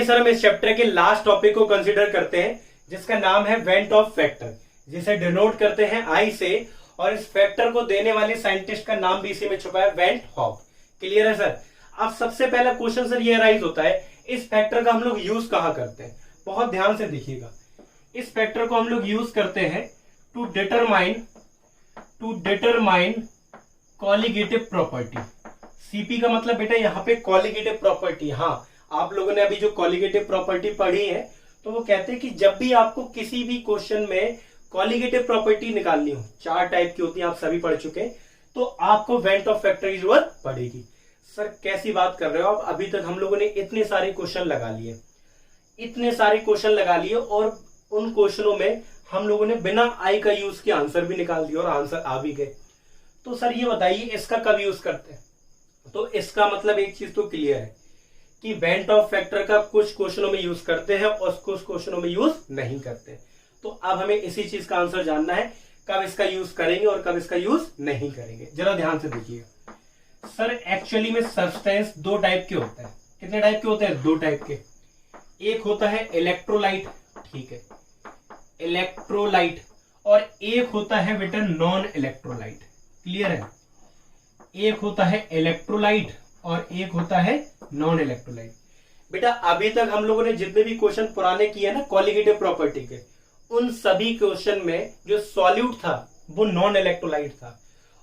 Sir हम इस chapter के लास्ट टॉपिक को कंसीडर करते हैं जिसका नाम है वेंट ऑफ फैक्टर, जिसे डिनोट करते हैं आई से, और इस फैक्टर को देने वाले साइंटिस्ट का नाम भी इसी में छुपा है, वेंट हॉफ। क्लियर है सर। अब सबसे पहला क्वेश्चन सर ये अराइज होता है, इस फैक्टर का हम लोग यूज कहां करते हैं। बहुत ध्यान से देखिएगा, इस फैक्टर को हम लोग यूज करते हैं to determine colligative property. CP का मतलब बेटा यहाँ पे कॉलिगेटिव प्रॉपर्टी। हाँ, आप लोगों ने अभी जो कॉलिगेटिव प्रॉपर्टी पढ़ी है तो वो कहते हैं कि जब भी आपको किसी भी क्वेश्चन में कॉलिगेटिव प्रॉपर्टी निकालनी हो, 4 टाइप की होती है, आप सभी पढ़ चुके हैं, तो आपको वेंट ऑफ फैक्टर की जरूरत पड़ेगी। सर कैसी बात कर रहे हो आप, अभी तक हम लोगों ने इतने सारे क्वेश्चन लगा लिए और उन क्वेश्चनों में हम लोगों ने बिना आई का यूज किए आंसर भी निकाल दिया और आंसर आ भी गए। तो सर ये बताइए इसका कब यूज करते हैं। तो इसका मतलब एक चीज तो क्लियर है कि वेंट ऑफ फैक्टर का कुछ क्वेश्चनों में यूज करते हैं और कुछ क्वेश्चनों में यूज नहीं करते। तो अब हमें इसी चीज का आंसर जानना है, कब इसका यूज करेंगे और कब इसका यूज नहीं करेंगे। जरा ध्यान से देखिए सर, एक्चुअली में सब्सटेंस 2 टाइप के होते हैं। कितने टाइप के होते हैं? 2 टाइप के। एक होता है इलेक्ट्रोलाइट, ठीक है, इलेक्ट्रोलाइट, और एक होता है बेटा नॉन इलेक्ट्रोलाइट। क्लियर है। एक होता है इलेक्ट्रोलाइट और एक होता है नॉन इलेक्ट्रोलाइट। बेटा अभी तक हम लोगों ने जितने भी क्वेश्चन पुराने किए ना कॉलिगेटिव प्रॉपर्टी के, उन सभी क्वेश्चन में जो सॉल्यूट था वो नॉन इलेक्ट्रोलाइट था,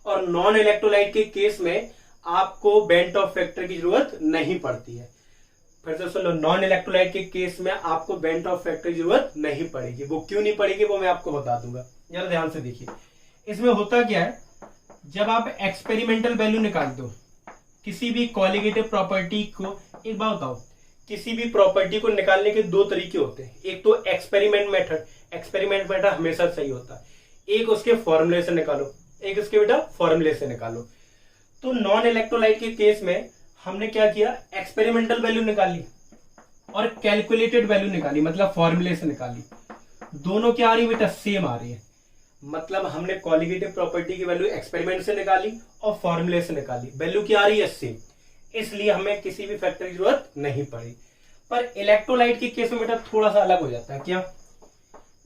और नॉन इलेक्ट्रोलाइट के केस में आपको वेंट ऑफ फैक्टर की जरूरत नहीं पड़ती है। फिर से सुन लो, नॉन इलेक्ट्रोलाइट के केस में आपको वेंट ऑफ फैक्टर की जरूरत नहीं पड़ेगी। वो क्यों नहीं पड़ेगी वो मैं आपको बता दूंगा। जरा ध्यान से देखिए, इसमें होता क्या है, जब आप एक्सपेरिमेंटल वैल्यू निकालते हो किसी भी कॉलिगेटिव प्रॉपर्टी को, एक बात बताओ, किसी भी प्रॉपर्टी को निकालने के 2 तरीके होते हैं। एक तो एक्सपेरिमेंट मेथड हमेशा सही होता है, एक उसके फॉर्मूले से निकालो, एक उसके बेटा फॉर्मूले से निकालो। तो नॉन इलेक्ट्रोलाइट के केस में हमने क्या किया, एक्सपेरिमेंटल वैल्यू निकाली और कैलकुलेटेड वैल्यू निकाली, मतलब फॉर्मूले से निकाली। दोनों क्या आ रही है बेटा? सेम आ रही है। मतलब हमने कॉलिगेटिव प्रॉपर्टी की वैल्यू एक्सपेरिमेंट से निकाली और फॉर्मूले से निकाली, वैल्यू क्या आ रही है? सेम। इसलिए हमें किसी भी फैक्टर की जरूरत नहीं पड़ी। पर इलेक्ट्रोलाइट के केस में बेटा थोड़ा सा अलग हो जाता है। क्या?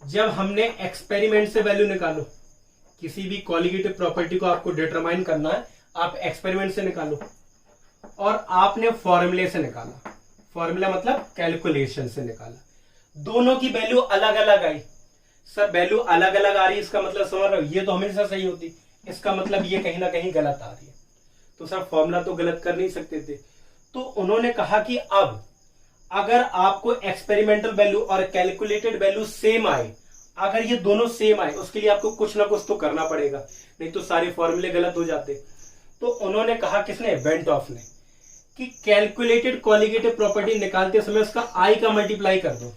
जब हमने एक्सपेरिमेंट से वैल्यू निकालो, किसी भी कॉलिगेटिव प्रॉपर्टी को आपको डिटरमाइन करना है, आप एक्सपेरिमेंट से निकालो और आपने फॉर्मूले से निकाला, फॉर्मूला मतलब कैलकुलेशन से निकाला, दोनों की वैल्यू अलग अलग आई। सर वैल्यू अलग अलग आ रही है, इसका मतलब समझ रहे हो, ये तो हमेशा सही होती, इसका मतलब ये कहीं ना कहीं गलत आ रही है। तो सर फॉर्मूला तो गलत कर नहीं सकते थे। तो उन्होंने कहा कि अब अगर आपको एक्सपेरिमेंटल वैल्यू और कैलकुलेटेड वैल्यू सेम आए, अगर ये दोनों सेम आए, उसके लिए आपको कुछ ना कुछ तो करना पड़ेगा, नहीं तो सारे फॉर्मूले गलत हो जाते। तो उन्होंने कहा, किसने? वेंट ऑफ ने, कि कैलकुलेटेड कॉलिगेटिव प्रॉपर्टी निकालते समय उसका आई का मल्टीप्लाई कर दो।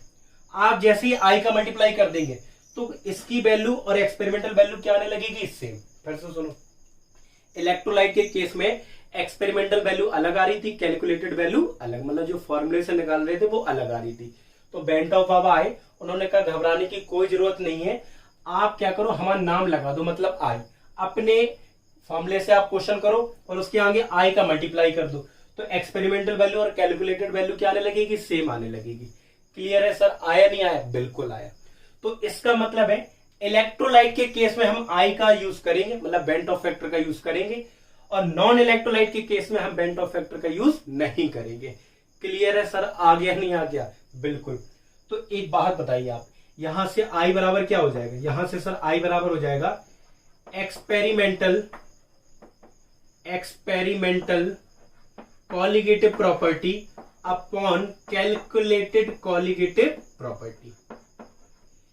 आप जैसे ही आई का मल्टीप्लाई कर देंगे तो इसकी वैल्यू और एक्सपेरिमेंटल वैल्यू क्या आने लगेगी? सेम। फिर से सुनो, इलेक्ट्रोलाइट के केस में एक्सपेरिमेंटल वैल्यू अलग आ रही थी, कैलकुलेटेड वैल्यू अलग, मतलब जो फॉर्मूले से निकाल रहे थे वो अलग आ रही थी। तो वेंट ऑफ अब आए, उन्होंने कहा घबराने की कोई जरूरत नहीं है, आप क्या करो, हमारा नाम लगा दो, मतलब आई, अपने फॉर्मूले से आप क्वेश्चन करो और उसके आगे आई का मल्टीप्लाई कर दो, तो एक्सपेरिमेंटल वैल्यू और कैलकुलेटेड वैल्यू क्या आने लगेगी? सेम आने लगेगी। क्लियर है सर? आया नहीं आया? बिल्कुल आया। तो इसका मतलब है इलेक्ट्रोलाइट के केस में हम आई का यूज करेंगे, मतलब वेंट ऑफ फैक्टर का यूज करेंगे, और नॉन इलेक्ट्रोलाइट के केस में हम वेंट ऑफ फैक्टर का यूज नहीं करेंगे। क्लियर है सर? आ गया नहीं आ गया? बिल्कुल। तो एक बात बताइए आप, यहां से आई बराबर क्या हो जाएगा? यहां से सर आई बराबर हो जाएगा experimental colligative property upon calculated colligative property.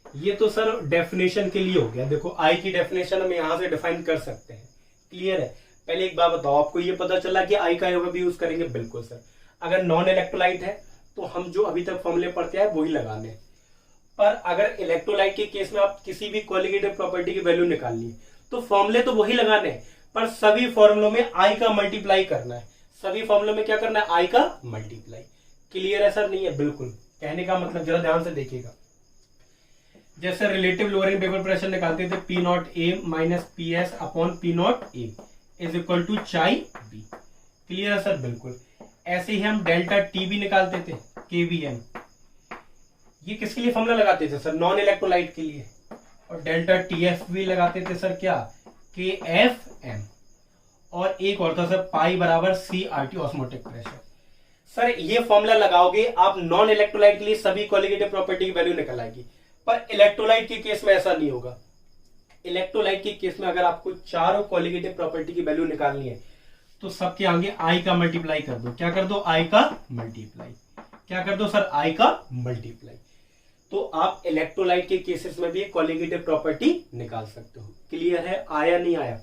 ये तो सर डेफिनेशन के लिए हो गया। देखो आई की डेफिनेशन हम यहां से डिफाइन कर सकते हैं। क्लियर है? पहले एक बात बताओ, आपको ये पता चला कि आई का भी यूज करेंगे? बिल्कुल सर। अगर नॉन इलेक्ट्रोलाइट है तो हम जो अभी तक फॉर्मूले पढ़ते हैं वही लगाने, पर अगर इलेक्ट्रोलाइट के केस में आप किसी भी कॉलिगेटिव प्रॉपर्टी की वैल्यू निकालनी है तो फॉर्मूले तो वही लगाने, पर सभी फॉर्मूलों में आई का मल्टीप्लाई करना है। सभी फॉर्मूलों में क्या करना है? आई का मल्टीप्लाई। क्लियर है सर? नहीं है? बिल्कुल। कहने का मतलब जरा ध्यान से देखिएगा, जैसे रिलेटिव लोअरिंग वेपर प्रेशर निकालते थे, P naught A minus P S upon P naught A is equal to chi B. Clear है सर? बिल्कुल। ऐसे ही हम डेल्टा टी भी निकालते थे, केवीएम, ये किसके लिए फॉर्मूला लगाते थे सर? नॉन इलेक्ट्रोलाइट के लिए। और डेल्टा टीएफ भी लगाते थे सर क्या? के एफ एम। और एक और था सर पाई बराबर C R T osmotic pressure. Sir ये फॉर्मूला लगाओगे आप नॉन इलेक्ट्रोलाइट के लिए सभी कॉलिगेटिव प्रॉपर्टी की वैल्यू निकल आएगी, पर इलेक्ट्रोलाइट के केस में ऐसा नहीं होगा। इलेक्ट्रोलाइट के केस में अगर आपको चारों कॉलिगेटिव प्रॉपर्टी की वैल्यू निकालनी है तो सबके आगे आई का मल्टीप्लाई कर दो। क्या कर दो? आई का मल्टीप्लाई। क्या कर दो सर? आई का मल्टीप्लाई। तो आप इलेक्ट्रोलाइट के केसेस में भी कॉलिगेटिव प्रॉपर्टी निकाल सकते हो। क्लियर है? आया नहीं आया?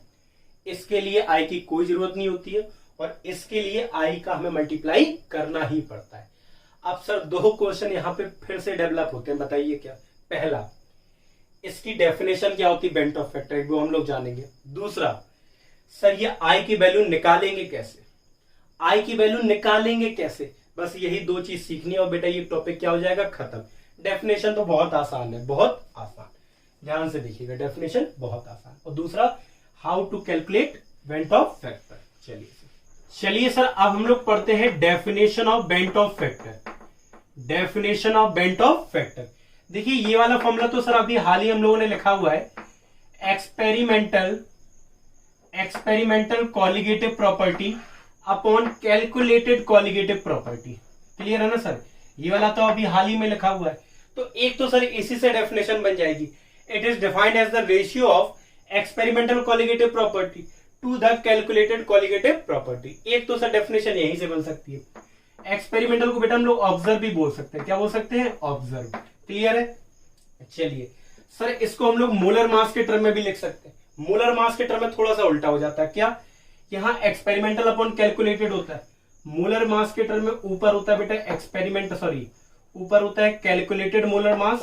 इसके लिए आई की कोई जरूरत नहीं होती है और इसके लिए आई का हमें मल्टीप्लाई करना ही पड़ता है। अब सर दो क्वेश्चन यहां पे फिर से डेवलप होते हैं, बताइए क्या? पहला, इसकी डेफिनेशन क्या होती है बेंट ऑफ फैक्टर, वो हम लोग जानेंगे। दूसरा, सर ये आई की वैल्यू निकालेंगे कैसे? आई की वैल्यू निकालेंगे कैसे? बस यही दो चीज सीखनी है और बेटा ये टॉपिक क्या हो जाएगा? खत्म। डेफिनेशन तो बहुत आसान है, बहुत आसान, ध्यान से देखिएगा, डेफिनेशन बहुत आसान। और दूसरा, how to calculate van't Hoff factor. चलिए सर अब हम लोग पढ़ते हैं definition of van't Hoff factor. Definition of van't Hoff factor. देखिए ये वाला फॉर्मूला तो सर अभी हाल ही हम लोगों ने लिखा हुआ है, experimental colligative property upon calculated colligative property. Clear है ना सर? ये वाला तो अभी हाल ही में लिखा हुआ है। तो एक तो सर इसी से डेफिनेशन बन जाएगी, it is defined as the ratio of experimental colligative property to the calculated colligative property. एक तो सर डेफिनेशन यहीं से बन सकती है। एक्सपेरिमेंटल को बेटा हम लोग ऑब्जर्व भी बोल सकते हैं। क्या बोल सकते हैं? ऑब्जर्व। क्लियर है? चलिए सर इसको हम लोग मोलर मास के टर्म में भी लिख सकते हैं। मोलर मास के टर्म में थोड़ा सा उल्टा हो जाता है। क्या? यहाँ एक्सपेरिमेंटल अपॉन कैलकुलेटेड होता है, मोलर मास के टर्म में ऊपर होता है बेटा ऊपर होता है कैलकुलेटेड मोलर मास,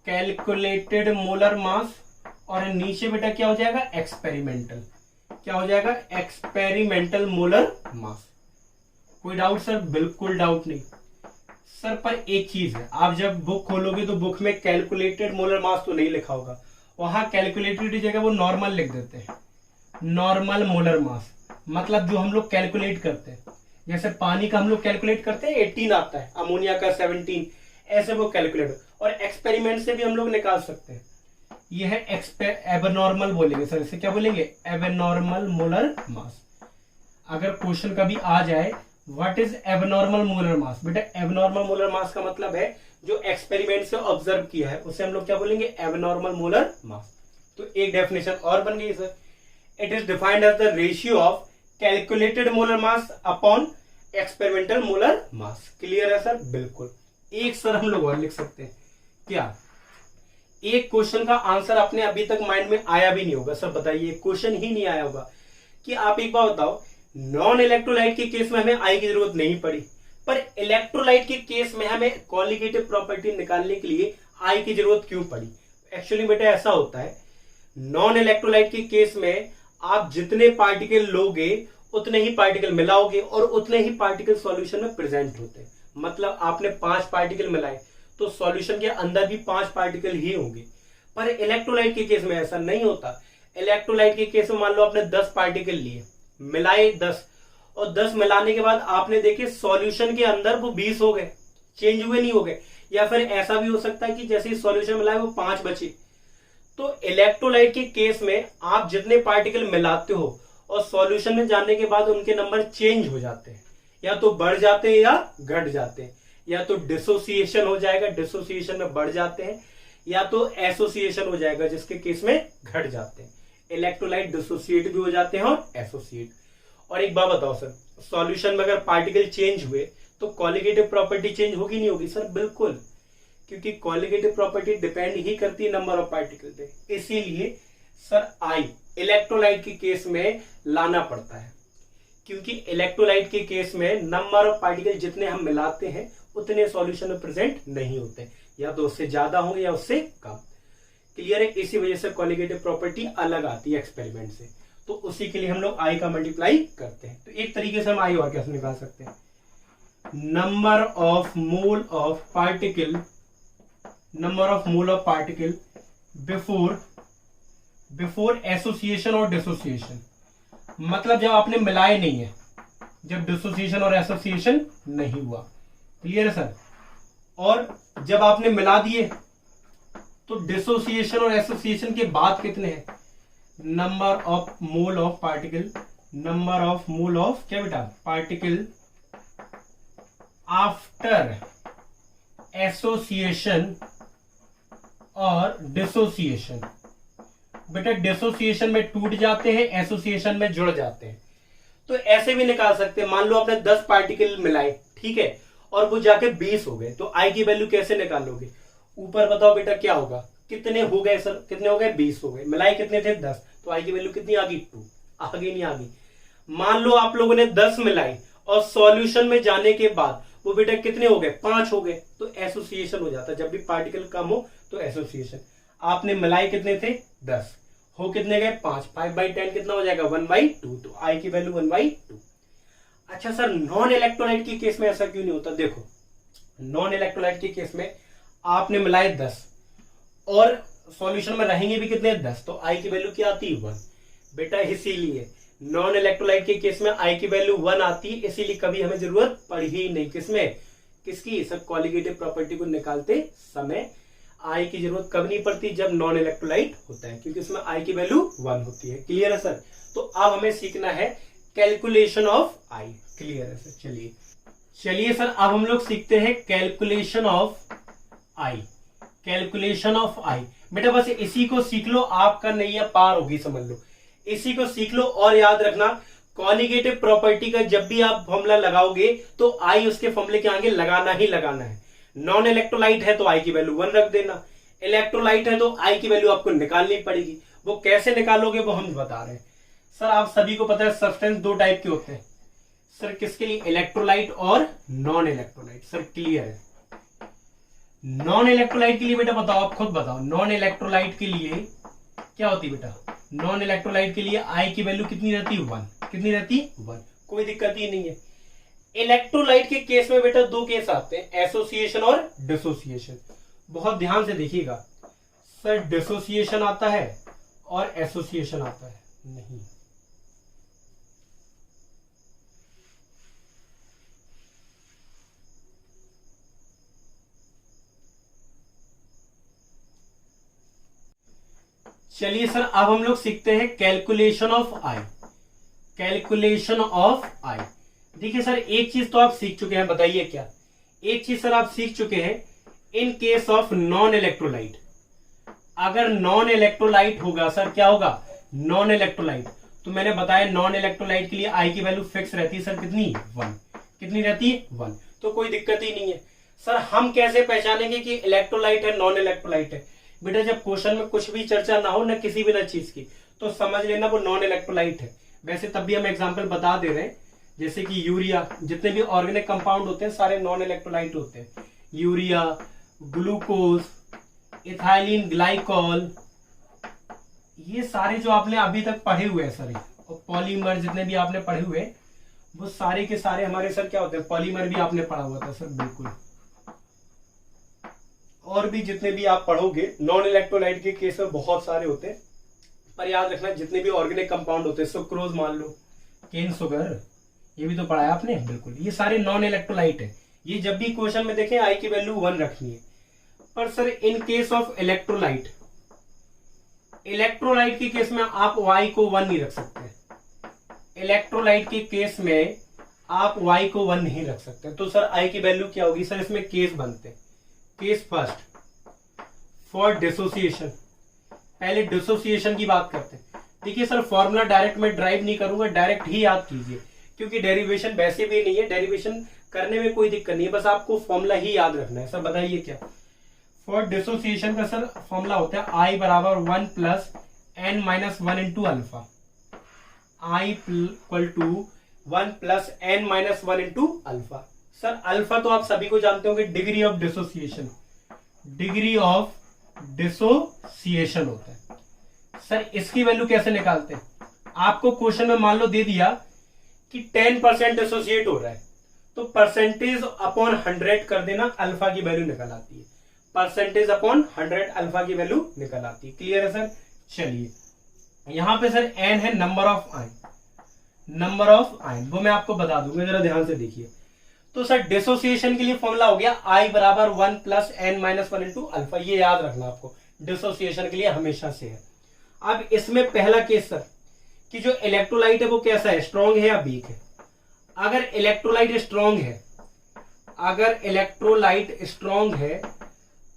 कैलकुलेटेड मोलर मास, और नीचे बेटा क्या हो जाएगा? एक्सपेरिमेंटल। क्या हो जाएगा? एक्सपेरिमेंटल मोलर मास। कोई डाउट सर? बिल्कुल डाउट नहीं सर। पर एक चीज है, आप जब बुक खोलोगे तो बुक में कैलकुलेटेड मोलर मास तो नहीं लिखा होगा, वहां कैलकुलेटेड की जगह वो नॉर्मल लिख देते हैं, नॉर्मल मोलर मास। मतलब जो हम लोग कैलकुलेट करते हैं, जैसे पानी का हम लोग कैलकुलेट करते हैं 18 आता है, अमोनिया का 17, ऐसे वो कैलकुलेट। और एक्सपेरिमेंट से भी हम लोग निकाल सकते हैं। ये है एबनॉर्मल बोलेंगे सर, इसे क्या बोलेंगे? एबनॉर्मल मोलर मास। अगर क्वेश्चन कभी आ जाए व्हाट इज एबनॉर्मल मोलर मास, बेटा एबनॉर्मल मोलर मास का मतलब है जो एक्सपेरिमेंट से ऑब्जर्व किया है, उसे हम लोग क्या बोलेंगे? Abnormal molar mass. तो एक डेफिनेशन और बन गई sir, it is defined as the ratio of calculated molar mass upon experimental molar mass. Clear है सर? बिल्कुल। एक सर हम लोग और लिख सकते हैं। क्या? एक क्वेश्चन का आंसर आपने अभी तक माइंड में आया भी नहीं होगा सर, बताइए, क्वेश्चन ही नहीं आया होगा कि आप एक बार बताओ, नॉन इलेक्ट्रोलाइट के केस में हमें आई की जरूरत नहीं पड़ी, पर इलेक्ट्रोलाइट के केस में हमें कॉलिगेटिव प्रॉपर्टी निकालने के लिए आई की जरूरत क्यों पड़ी? एक्चुअली बेटा ऐसा होता है, नॉन इलेक्ट्रोलाइट के केस में आप जितने पार्टिकल लोगे उतने ही पार्टिकल मिलाओगे और उतने ही पार्टिकल सॉल्यूशन में प्रेजेंट होते हैं। मतलब आपने 5 पार्टिकल मिलाए तो सॉल्यूशन के अंदर भी 5 पार्टिकल ही होंगे। पर इलेक्ट्रोलाइट के केस में ऐसा नहीं होता। इलेक्ट्रोलाइट के केस में मान लो आपने 10 पार्टिकल लिए, मिलाए 10, और 10 मिलाने के बाद आपने देखे सॉल्यूशन के अंदर वो 20 हो गए, चेंज हुए नहीं हो गए। या फिर ऐसा भी हो सकता है कि जैसे ही सॉल्यूशन मिलाए वो 5 बचे। तो इलेक्ट्रोलाइट के केस में आप जितने पार्टिकल मिलाते हो और सॉल्यूशन में जाने के बाद उनके नंबर चेंज हो जाते हैं, या तो बढ़ जाते हैं या घट जाते हैं, या तो डिसोसिएशन हो जाएगा, डिसोसिएशन में बढ़ जाते हैं, या तो एसोसिएशन हो जाएगा जिसके केस में घट जाते हैं। इलेक्ट्रोलाइट डिसोसिएट भी हो जाते हैं और एसोसिएट। और एक बात बताओ सर, सॉल्यूशन में अगर पार्टिकल चेंज हुए तो कॉलिगेटिव प्रॉपर्टी चेंज होगी नहीं होगी? सर बिल्कुल, क्योंकि कॉलिगेटिव प्रॉपर्टी डिपेंड ही करती है नंबर ऑफ पार्टिकल पे। इसीलिए सर आई इलेक्ट्रोलाइट के केस में लाना पड़ता है, क्योंकि इलेक्ट्रोलाइट के केस में नंबर ऑफ पार्टिकल जितने हम मिलाते हैं उतने सॉल्यूशन में प्रेजेंट नहीं होते, या तो उससे ज्यादा होंगे या उससे कम। क्लियर है? इसी वजह से कॉलिगेटिव प्रॉपर्टी अलग आती है एक्सपेरिमेंट से। तो उसी के लिए हम लोग आई का मल्टीप्लाई करते हैं। तो एक तरीके से हम आई और कैसे निकाल सकते हैं? Number of mole of particle before association और डिसोसिएशन। मतलब जब आपने मिलाए नहीं है, जब डिसोसिएशन और एसोसिएशन नहीं हुआ। क्लियर है सर? और जब आपने मिला दिए तो डिसोसिएशन और एसोसिएशन के बाद कितने हैं, number of mole of particle, number of mole of क्या बेटा पार्टिकल आफ्टर एसोसिएशन और डिसोसिएशन। बेटा डिसोसिएशन में टूट जाते हैं, एसोसिएशन में जुड़ जाते हैं। तो ऐसे भी निकाल सकते हैं, मान लो आपने 10 पार्टिकल मिलाए, ठीक है, और वो जाके 20 हो गए, तो आई की वैल्यू कैसे निकालोगे, ऊपर बताओ बेटा क्या होगा, कितने हो गए सर, कितने हो गए 20 हो गए, मिलाए कितने थे 10, तो आई की वैल्यू कितनी आ गई 2, आगे नहीं आ गई। मान लो आप लोगों ने 10 मिलाई और सॉल्यूशन में जाने के बाद वो बेटा कितने हो गए 5 हो गए, तो एसोसिएशन हो जाता है। जब भी पार्टिकल कम हो तो एसोसिएशन। आपने मिलाए कितने थे 10, हो कितने गए 5, 5/10 कितना हो जाएगा 1/2, तो आई की वैल्यू 1/2। अच्छा सर नॉन इलेक्ट्रोलाइट के केस में ऐसा क्यों नहीं होता, देखो नॉन इलेक्ट्रोलाइट के केस में आपने मिलाए 10 और सॉल्यूशन में रहेंगे भी कितने 10, तो आई की वैल्यू क्या आती है 1। बेटा इसीलिए नॉन इलेक्ट्रोलाइट के केस में आई की वैल्यू 1 आती है, इसीलिए कभी हमें जरूरत पड़ी ही नहीं किसमें, किसकी, सब कॉलिगेटिव प्रॉपर्टी को निकालते समय आई की जरूरत कब नहीं पड़ती, जब नॉन इलेक्ट्रोलाइट होता है, क्योंकि उसमें आई की वैल्यू 1 होती है। क्लियर है सर। तो अब हमें सीखना है कैलकुलेशन ऑफ आई। क्लियर है सर। चलिए सर अब हम लोग सीखते हैं calculation of i. Calculation of i बेटा बस इसी को सीख लो, आपका नैया पार होगी, समझ लो, इसी को सीख लो। और याद रखना कॉलिगेटिव प्रॉपर्टी का जब भी आप फॉर्मूला लगाओगे तो आई उसके फॉर्मूले के आगे लगाना ही लगाना है। नॉन इलेक्ट्रोलाइट है तो आई की वैल्यू 1 रख देना, इलेक्ट्रोलाइट है तो आई की वैल्यू आपको निकालनी पड़ेगी। वो कैसे निकालोगे वो हम बता रहे हैं। सर आप सभी को पता है सब्सटेंस 2 टाइप के होते हैं सर, किसके लिए, इलेक्ट्रोलाइट और नॉन इलेक्ट्रोलाइट। सर क्लियर है। नॉन इलेक्ट्रोलाइट के लिए बेटा बताओ, आप खुद बताओ, नॉन इलेक्ट्रोलाइट के लिए क्या होती है बेटा, नॉन इलेक्ट्रोलाइट के लिए आई की वैल्यू कितनी रहती है 1, कितनी रहती है 1, कोई दिक्कत ही नहीं है। इलेक्ट्रोलाइट के केस में बेटा 2 केस आते हैं, एसोसिएशन और डिसोसिएशन। बहुत ध्यान से देखिएगा सर, डिसोसिएशन आता है और एसोसिएशन आता है नहीं। चलिए सर अब हम लोग सीखते हैं calculation of i. Calculation of i. देखिए सर एक चीज तो आप सीख चुके हैं, बताइए क्या, एक चीज सर आप सीख चुके हैं, in case of non electrolyte, अगर नॉन इलेक्ट्रोलाइट होगा सर क्या होगा, नॉन इलेक्ट्रोलाइट, तो मैंने बताया नॉन इलेक्ट्रोलाइट के लिए आई की वैल्यू फिक्स रहती है सर, कितनी 1, कितनी रहती है 1, तो कोई दिक्कत ही नहीं है। सर हम कैसे पहचानेंगे कि इलेक्ट्रोलाइट है नॉन इलेक्ट्रोलाइट है, बेटा जब क्वेश्चन में कुछ भी चर्चा ना हो ना किसी भी ना चीज की, तो समझ लेना वो नॉन इलेक्ट्रोलाइट है। वैसे तब भी हम एग्जांपल बता दे रहे हैं, जैसे कि यूरिया, जितने भी ऑर्गेनिक कंपाउंड होते हैं सारे नॉन इलेक्ट्रोलाइट होते हैं, यूरिया, ग्लूकोज, इथाइलिन ग्लाइकॉल, ये सारे जो आपने अभी तक पढ़े हुए हैं सर, और पॉलीमर जितने भी आपने पढ़े हुए हैं वो सारे के सारे हमारे सर क्या होते हैं, पॉलीमर भी आपने पढ़ा हुआ था सर, बिल्कुल। और भी जितने भी आप पढ़ोगे नॉन इलेक्ट्रोलाइट के केस में बहुत सारे होते हैं, पर याद रखना जितने भी ऑर्गेनिक कंपाउंड होते हैं, सुक्रोज मान लो, केन शुगर, ये भी तो पढ़ा है आपने, बिल्कुल, ये सारे नॉन इलेक्ट्रोलाइट है। ये जब भी क्वेश्चन में देखें आई की वैल्यू 1 रखनी है। पर sir in case of electrolyte, electrolyte के केस में आप y को 1 नहीं रख सकते, इलेक्ट्रोलाइट के केस में आप y को 1 नहीं रख सकते, तो सर आई की वैल्यू क्या होगी सर, इसमें केस बनते हैं। केस फर्स्ट फॉर डिसोसिएशन, पहले डिसोसिएशन की बात करते हैं। देखिए सर फॉर्मूला डायरेक्ट मैं ड्राइव नहीं करूंगा, डायरेक्ट ही याद कीजिए, क्योंकि डेरिवेशन वैसे भी नहीं है, डेरिवेशन करने में कोई दिक्कत नहीं है, बस आपको फॉर्मूला ही याद रखना है। सर बताइए क्या, फॉर डिसोसिएशन का सर फॉर्मूला होता है आई बराबर 1 plus n minus 1 into alpha, i equal to 1 plus n minus 1 into alpha. Sir alpha तो आप सभी को जानते होंगे, degree of dissociation, degree of dissociation होता है। सर इसकी वैल्यू कैसे निकालते हैं, आपको क्वेश्चन में मान लो दे दिया कि 10% डिसोसिएट हो रहा है, तो परसेंटेज अपॉन 100 कर देना, अल्फा की वैल्यू निकल आती है, परसेंटेज अपॉन 100 अल्फा की वैल्यू निकल आती है। क्लियर है सर। चलिए यहां पे सर n है number of ion, number of ion वो मैं आपको बता दूंगा, जरा ध्यान से देखिए। तो सर डिसोसिएशन के लिए फॉर्मूला हो गया I बराबर 1 plus n minus 1 into alpha, ये याद रखना आपको, डिसोसिएशन के लिए हमेशा से है। अब इसमें पहला केस सर कि जो इलेक्ट्रोलाइट है वो कैसा है, स्ट्रॉन्ग है या वीक है। अगर इलेक्ट्रोलाइट स्ट्रॉन्ग है, अगर इलेक्ट्रोलाइट स्ट्रॉन्ग है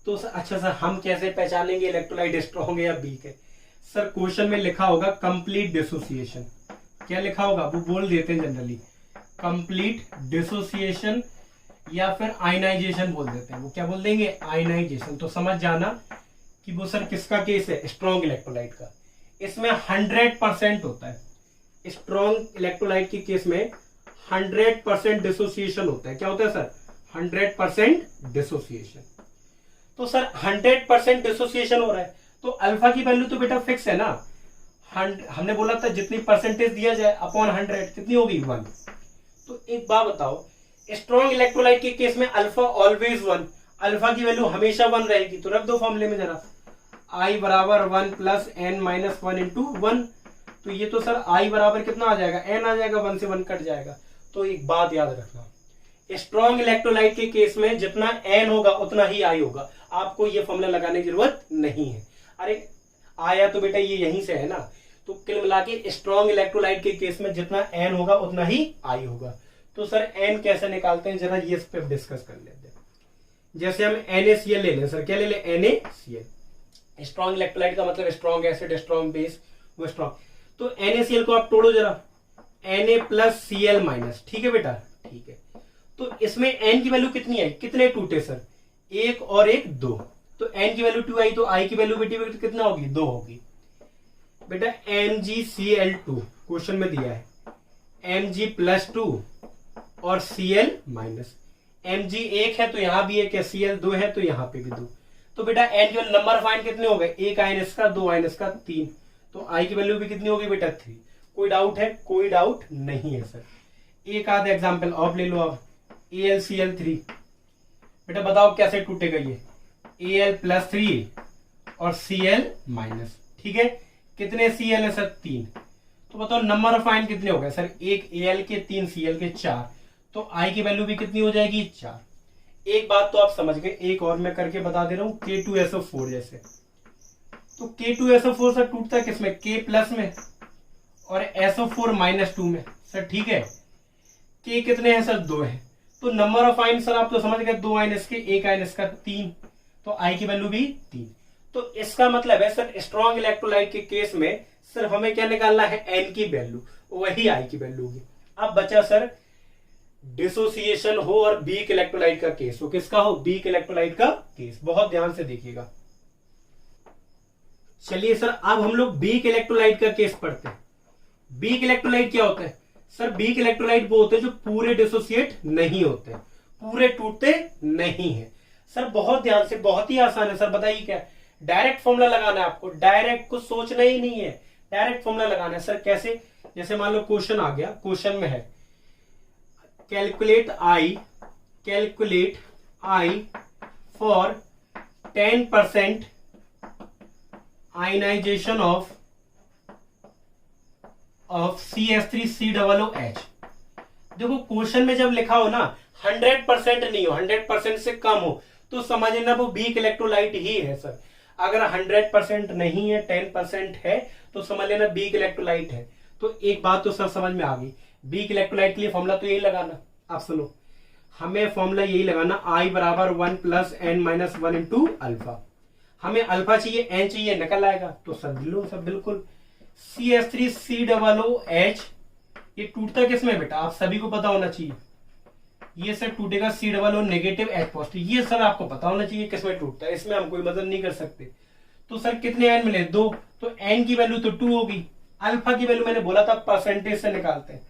तो सर अच्छा सर हम कैसे पहचानेंगे इलेक्ट्रोलाइट स्ट्रॉन्ग है या वीक है। सर क्वेश्चन में लिखा होगा कंप्लीट डिसोसिएशन, क्या लिखा होगा वो बोल देते हैं जनरली, कंप्लीट डिसोसिएशन या फिर आयनाइजेशन बोल देते हैं, वो क्या बोल देंगे, आयनाइजेशन। तो समझ जाना कि वो सर किसका केस है, स्ट्रॉन्ग इलेक्ट्रोलाइट का। इसमें 100% होता है, स्ट्रॉन्ग इलेक्ट्रोलाइट के केस में 100% डिसोसिएशन होता है। क्या होता है सर, 100% डिसोसिएशन। तो सर 100% डिसोसिएशन हो रहा है तो अल्फा की वैल्यू तो बेटा फिक्स है ना, हमने बोला था जितनी परसेंटेज दिया जाए अपॉन 100 कितनी होगी, 1। तो एक बात बताओ, स्ट्रॉन्ग इलेक्ट्रोलाइट के केस में अल्फा ऑलवेज 1, अल्फा की वैल्यू हमेशा 1 रहेगी। तो रख दो फॉर्मूले में जरा, I बराबर 1 प्लस n माइनस 1 इंटू 1। तो ये तो सर I बराबर कितना आ जाएगा, n आ जाएगा, 1 से 1 कट जाएगा। तो एक बात याद रखना, स्ट्रॉन्ग इलेक्ट्रोलाइट के केस में जितना n होगा उतना ही I होगा, आपको ये फॉर्मूला लगाने की जरूरत नहीं है। अरे आया तो बेटा ये यहीं से है ना। तो कुल मिला के स्ट्रॉन्ग इलेक्ट्रोलाइट के केस में जितना n होगा उतना ही I होगा। तो सर n कैसे निकालते हैं जरा ये इस पे डिस्कस कर लेते हैं। जैसे हम NaCl ले लें सर, क्या ले लें, NaCl। स्ट्रॉन्ग इलेक्ट्रोलाइट का मतलब स्ट्रॉन्ग एसिड, स्ट्रॉन्ग बेस, वो स्ट्रॉन्ग। तो NaCl को आप तोड़ो जरा, Na प्लस Cl माइनस, ठीक है बेटा, ठीक है। तो इसमें n की वैल्यू कितनी आई, कितने टूटे सर, 1 और 1 2। तो n की वैल्यू 2 आई तो I की वैल्यू बेटी कितना होगी, 2 होगी बेटा। MgCl2 क्वेश्चन में दिया है, Mg प्लस 2 और Cl माइनस। Mg 1 है तो यहां भी 1 है, Cl 2 है तो यहां पे भी 2। तो बेटा n के नंबर फाइंड कितने हो गए, 1 आयन इसका, 2 आयन इसका, 3। तो I की वैल्यू भी कितनी होगी बेटा, 3। कोई डाउट है, कोई डाउट नहीं है सर। एक आधा एग्जाम्पल और ले लो आप, AlCl3 बेटा बताओ कैसे टूटेगा ये, Al प्लस 3 और Cl माइनस, ठीक है। कितने Cl है सर, 3। तो बताओ नंबर ऑफ आयन कितने हो गए सर, 1 Al के, 3 Cl के, 4। तो I की वैल्यू भी कितनी हो जाएगी, 4। एक बात तो आप समझ गए, एक और मैं करके बता दे रहा हूं, K2SO4 जैसे। तो K2SO4 सर टूटता है किसमें, K प्लस में और SO4 माइनस 2 में सर, ठीक है। K कितने हैं सर, 2 है। तो नंबर ऑफ आयन सर आप तो समझ गए, 2 आयन इसके, 1 आयन इसका, 3। तो I की वैल्यू भी 3। तो इसका मतलब है सर स्ट्रॉन्ग इलेक्ट्रोलाइट के केस में सिर्फ हमें क्या निकालना है, n की वैल्यू, वही I की वैल्यू होगी। अब बचा सर डिसोसिएशन हो और वीक इलेक्ट्रोलाइट का केस हो, किसका हो, वीक इलेक्ट्रोलाइट का केस। बहुत ध्यान से देखिएगा। चलिए सर अब हम लोग वीक इलेक्ट्रोलाइट का केस पढ़ते हैं। वीक इलेक्ट्रोलाइट क्या होता है सर, वीक इलेक्ट्रोलाइट वो होते हैं जो पूरे डिसोसिएट नहीं होते, पूरे टूटते नहीं है। सर बहुत ध्यान से, बहुत ही आसान है सर, बताइए क्या, डायरेक्ट फॉर्मूला लगाना है आपको, डायरेक्ट कुछ सोचना ही नहीं है, डायरेक्ट फॉर्मूला लगाना है। सर कैसे, जैसे मान लो क्वेश्चन आ गया, क्वेश्चन में है calculate I for 10% ionization of CH3COOH। देखो क्वेश्चन में जब लिखा हो ना 100% नहीं हो, 100% से कम हो, तो समझ लेना वो वीक इलेक्ट्रोलाइट ही है सर। अगर 100% नहीं है, 10% है, तो समझ लेना वीक इलेक्ट्रोलाइट है। तो एक बात तो सर समझ में आ गई, वीक इलेक्ट्रोलाइट के लिए फॉर्मूला तो यही लगाना। आप सुनो, हमें फॉर्मूला यही लगाना, I बराबर 1 plus n minus 1 into alpha. हमें अल्फा चाहिए, n चाहिए, निकल आएगा। तो सब बिल्कुल CH3COOH ये टूटता किसमें बेटा, आप सभी को पता होना चाहिए, ये सर टूटेगा COO नेगेटिव H पॉजिटिव। ये सर आपको पता होना चाहिए किसमें टूटता है, इसमें हम कोई मदद नहीं कर सकते। तो सर कितने n मिले, 2। तो n की वैल्यू तो 2 होगी। अल्फा की वैल्यू मैंने बोला था परसेंटेज से निकालते हैं,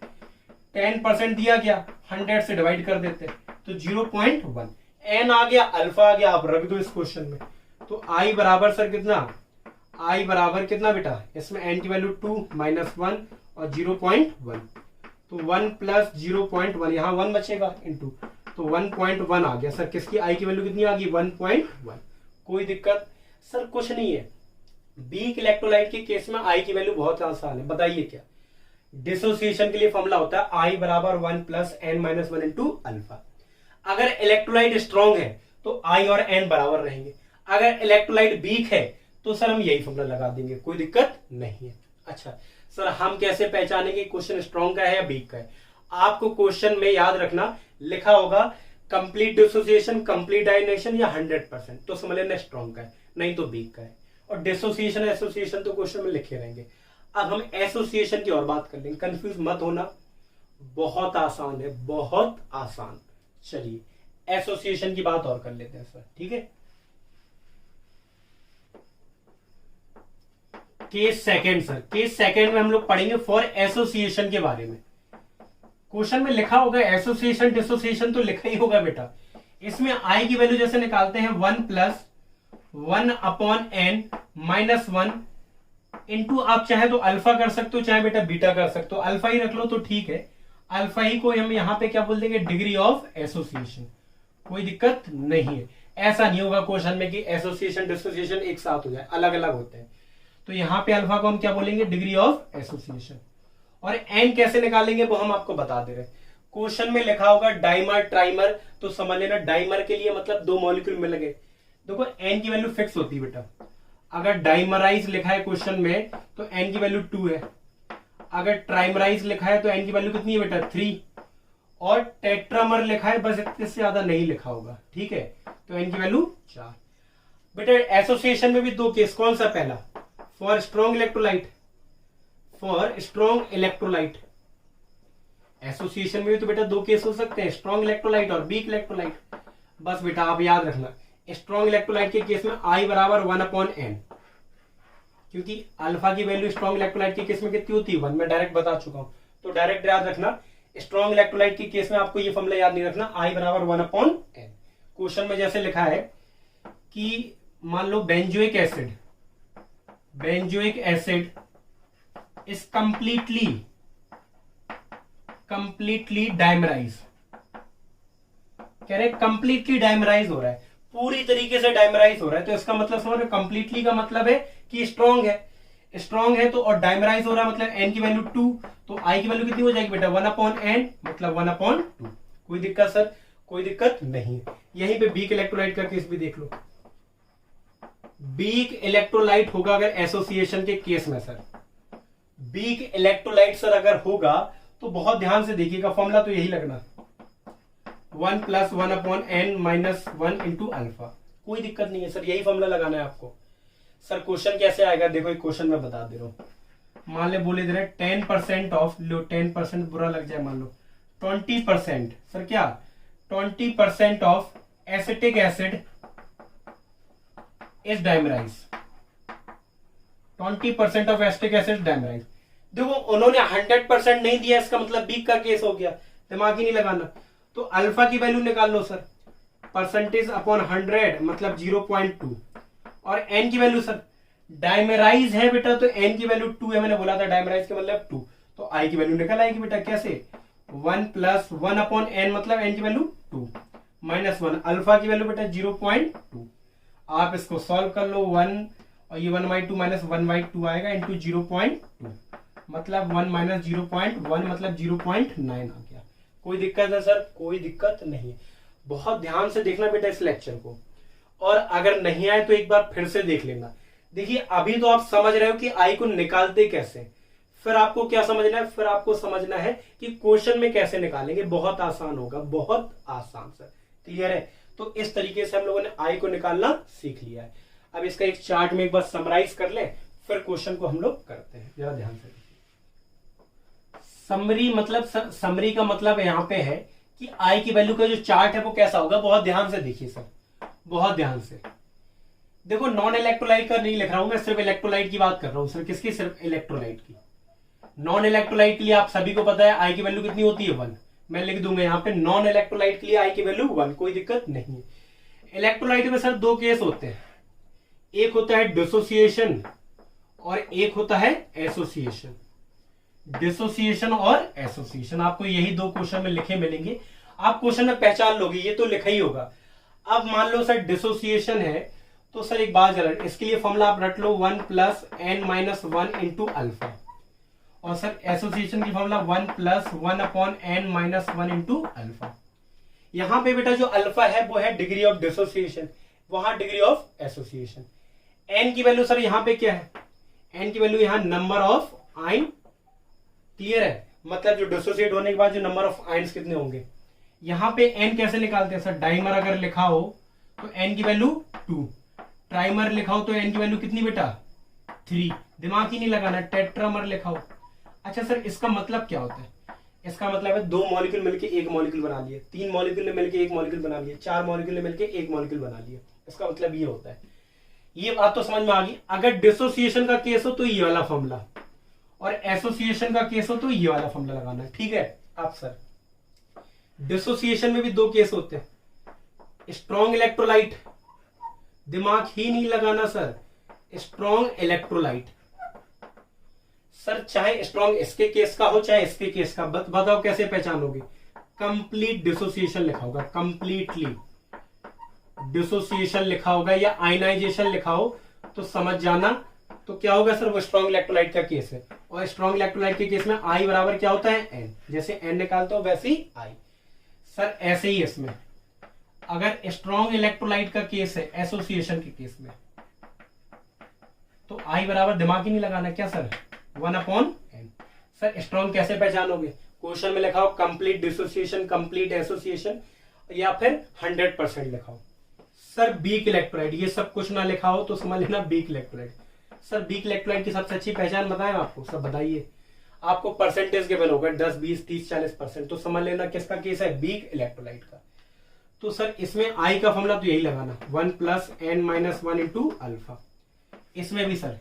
10% दिया गया, 100 से डिवाइड कर देते तो 0.1 n आ गया, अल्फा आ गया। आप रख दो इस क्वेश्चन में। तो I बराबर सर कितना, I बराबर कितना बेटा, इसमें n की वैल्यू 2 माइनस 1 और 0.1। तो 1 प्लस 0.1, यहाँ 1 बचेगा इंटू, तो 1.1 आ गया सर। किसकी I की वैल्यू कितनी आ गई, 1.1। कोई दिक्कत सर कुछ नहीं है। वीक इलेक्ट्रोलाइट के केस में I की वैल्यू बहुत आसान है, बताइए क्या। डिसोसिएशन के लिए फॉर्मूला होता है I बराबर 1 plus n minus 1 into alpha. अगर इलेक्ट्रोलाइट स्ट्रॉन्ग है तो आई और एन बराबर रहेंगे, अगर इलेक्ट्रोलाइट वीक है तो सर हम यही फॉर्मूला लगा देंगे, कोई दिक्कत नहीं है। अच्छा सर हम कैसे पहचानेंगे क्वेश्चन स्ट्रॉन्ग का है या वीक का है? आपको क्वेश्चन में याद रखना लिखा होगा कंप्लीट डिसोसिएशन, कंप्लीट आयनाइजेशन या 100%, तो समझ लेना स्ट्रॉन्ग का है, नहीं तो वीक का है। और डिसोसिएशन एसोसिएशन तो क्वेश्चन में लिखे रहेंगे। अब हम एसोसिएशन की और बात कर लेंगे, कंफ्यूज मत होना, बहुत आसान है, बहुत आसान। चलिए एसोसिएशन की बात और कर लेते हैं सर, ठीक है। Case second sir, case second में हम लोग पढ़ेंगे फॉर एसोसिएशन के बारे में। क्वेश्चन में लिखा होगा एसोसिएशन डिसोसिएशन, तो लिखा ही होगा बेटा। इसमें आई की वैल्यू जैसे निकालते हैं 1+1/n-1 इंटू, आप चाहे तो अल्फा कर सकते हो, चाहे बेटा बीटा कर सकते हो, अल्फा ही रख लो तो ठीक है। अल्फा ही को हम यहां पे क्या बोल देंगे, डिग्री ऑफ एसोसिएशन, कोई दिक्कत नहीं है। ऐसा नहीं होगा क्वेश्चन में कि एसोसिएशन डिसोसिएशन एक साथ हो जाए, अलग अलग होते हैं। तो यहां पे अल्फा को हम क्या बोलेंगे, डिग्री ऑफ एसोसिएशन। और एन कैसे निकालेंगे वो हम आपको बता दे रहे हैं। क्वेश्चन में लिखा होगा डाइमर ट्राइमर, तो समझ लेना डाइमर के लिए मतलब 2 मॉलिक्यूल मिल गए। देखो एन की वैल्यू फिक्स होती है बेटा, अगर डाइमराइज लिखा है क्वेश्चन में तो एन की वैल्यू 2 है, अगर ट्राइमराइज लिखा है तो एन की वैल्यू कितनी है बेटा 3, और टेट्रामर लिखा है बस इससे ज्यादा नहीं लिखा होगा, ठीक है, तो एन की वैल्यू 4। बेटा एसोसिएशन में भी 2 केस, कौन सा पहला, for strong electrolyte, for strong electrolyte. Association में भी तो बेटा 2 केस हो सकते हैं, स्ट्रॉन्ग इलेक्ट्रोलाइट और वीक इलेक्ट्रोलाइट। बस बेटा आप याद रखना स्ट्रॉन्ग इलेक्ट्रोलाइट के केस में I बराबर 1/n, क्योंकि अल्फा की वैल्यू स्ट्रॉन्ग इलेक्ट्रोलाइट के केस में कितनी होती है 1, मैं डायरेक्ट बता चुका हूं, तो डायरेक्ट याद रखना। स्ट्रॉन्ग इलेक्ट्रोलाइट के केस में आपको ये फॉर्मूला याद नहीं रखना, I बराबर 1/n। क्वेश्चन में जैसे लिखा है कि मान लो benzoic acid is completely dimerise, कह रहे कंप्लीटली डाइमराइज हो रहा है, पूरी तरीके से डाइमराइज हो रहा है, तो इसका मतलब समझ रहे, कंप्लीटली का मतलब है कि स्ट्रॉन्ग है तो, और डाइमराइज हो रहा है मतलब एन की वैल्यू 2, तो आई की वैल्यू कितनी हो जाएगी बेटा 1/n, मतलब 1/2। कोई दिक्कत सर, कोई दिक्कत नहीं। यहीं पे वीक इलेक्ट्रोलाइट का केस भी देख लो, वीक इलेक्ट्रोलाइट होगा अगर एसोसिएशन के केस में सर, वीक इलेक्ट्रोलाइट सर अगर होगा तो बहुत ध्यान से देखिएगा, फॉर्मूला तो यही लगना 1+1/n-1 इंटू अल्फा, कोई दिक्कत नहीं है सर, यही फॉर्मूला लगाना है आपको। सर क्वेश्चन कैसे आएगा देखो, एक क्वेश्चन में बता दे रहा हूं, मान ले बोले दे रहे 10% ऑफ, लो 10% बुरा लग जाए, मान लो 20%, सर क्या 20% of acetic acid is dimerise, 20% of acetic acid dimerise. देखो उन्होंने 100% नहीं दिया, इसका मतलब वीक का केस हो गया, दिमाग ही नहीं लगाना। तो अल्फा की वैल्यू निकाल लो सर, %/100 मतलब 0.2, और एन की वैल्यू सर डाइमराइज है बेटा तो एन की वैल्यू 2 है, मैंने बोला था डाइमराइज का मतलब 2, तो आई की वैल्यू निकल आएगी बेटा, कैसे 1+1/n मतलब एन की वैल्यू 2 -1, अल्फा की वैल्यू बेटा 0.2। आप इसको सॉल्व कर लो, 1 और ये 1/2 -1/2 आएगा इंटू 0.2, मतलब 1 - 0.1 मतलब 0.9 आ गया। कोई दिक्कत है सर, कोई दिक्कत नहीं। बहुत ध्यान से देखना बेटा इस लेक्चर को, और अगर नहीं आए तो एक बार फिर से देख लेना। देखिए अभी तो आप समझ रहे हो कि आई को निकालते कैसे, फिर आपको क्या समझना है, फिर आपको समझना है कि क्वेश्चन में कैसे निकालेंगे, बहुत आसान होगा, बहुत आसान सर, क्लियर है। तो इस तरीके से हम लोगों ने आई को निकालना सीख लिया है। अब इसका एक चार्ट में एक बार समराइज कर ले, फिर क्वेश्चन को हम लोग करते हैं, जरा ध्यान से। समरी का मतलब यहां पे है कि आई की वैल्यू का जो चार्ट है वो कैसा होगा, बहुत ध्यान से देखिए सर, बहुत ध्यान से देखो। नॉन इलेक्ट्रोलाइट का नहीं लिख रहा हूं मैं, सिर्फ इलेक्ट्रोलाइट की बात कर रहा हूं सर, किसकी, सिर्फ इलेक्ट्रोलाइट की। नॉन इलेक्ट्रोलाइट के लिए आप सभी को पता है आई की वैल्यू कितनी होती है 1, मैं लिख दूंगा यहाँ पे नॉन इलेक्ट्रोलाइट के लिए आई की वैल्यू 1, कोई दिक्कत नहीं है। इलेक्ट्रोलाइट में सर 2 केस होते हैं, एक होता है डिसोसिएशन और एक होता है एसोसिएशन। डिसोसिएशन और एसोसिएशन आपको यही 2 क्वेश्चन में लिखे मिलेंगे, आप क्वेश्चन में पहचान लोगे, ये तो लिखा ही होगा। अब मान लो सर डिसोसिएशन है, तो सर एक बात जरा, इसके लिए फॉर्मूला आप रट लो 1+n-1 इंटू अल्फा, और सर एसोसिएशन की फॉर्मूला 1+1/n-1 इंटू अल्फा। यहां पे बेटा जो अल्फा है वो है डिग्री ऑफ डिसोसिएशन, वहां डिग्री ऑफ एसोसिएशन। एन की वैल्यू सर यहां पे क्या है, एन की वैल्यू यहां नंबर ऑफ आयन, क्लियर है, मतलब जो डिसोसिएट होने के बाद जो नंबर ऑफ आयन्स कितने होंगे। यहां पे एन कैसे निकालते हैं सर, डाइमर अगर लिखा हो तो एन की वैल्यू 2, ट्राइमर लिखा हो तो एन की वैल्यू कितनी बेटा 3, दिमाग ही नहीं लगाना, टेट्रामर लिखा हो। अच्छा सर इसका मतलब क्या होता है, इसका मतलब है 2 मॉलिक्यूल मिलके एक मॉलिक्यूल बना लिए, 3 मॉलिक्यूल ने मिलके एक मॉलिक्यूल बना लिए, 4 मॉलिक्यूल ने मिलके एक मॉलिक्यूल बना लिए, इसका मतलब ये होता है। ये बात तो समझ में आ गई। अगर डिसोसिएशन का केस हो तो ये वाला फॉर्मूला, और एसोसिएशन का केस हो तो ये वाला फॉर्मूला लगाना, ठीक है। अब सर डिसोसिएशन में भी 2 केस होते हैं, स्ट्रॉन्ग इलेक्ट्रोलाइट, दिमाग ही नहीं लगाना सर, स्ट्रॉन्ग इलेक्ट्रोलाइट। सर चाहे स्ट्रॉन्ग इसके केस का हो चाहे इसके केस का, बताओ कैसे पहचानोगे, कंप्लीट डिसोसिएशन लिखा होगा, कंप्लीटली डिसोसिएशन लिखा होगा या आयनाइजेशन लिखा हो तो समझ जाना, तो क्या होगा सर, वो स्ट्रॉन्ग इलेक्ट्रोलाइट का केस है। और स्ट्रॉन्ग इलेक्ट्रोलाइट के केस में आई बराबर क्या होता है एन, जैसे एन निकालते हो वैसे ही आई। सर ऐसे ही इसमें अगर स्ट्रॉन्ग इलेक्ट्रोलाइट का केस है एसोसिएशन के केस में, तो आई बराबर दिमाग ही नहीं लगाना, क्या सर 1/n। सर स्ट्रॉन्ग कैसे पहचानोगे, क्वेश्चन में लिखा हो कंप्लीट डिसोसिएशन, कंप्लीट एसोसिएशन, या फिर 100% लिखा हो। सर वीक इलेक्ट्रोलाइट, ये सब कुछ ना लिखा हो तो समझ लेना weak electrolyte. Sir weak electrolyte की सबसे अच्छी पहचान बताएं आपको, सब बताइए, आपको परसेंटेज गिवन होगा 10, 20, 30, 40%, तो समझ लेना किसका केस है, वीक इलेक्ट्रोलाइट का। तो सर इसमें आई का फॉर्मूला तो यही लगाना 1 + n - 1 × अल्फा। इसमें भी सर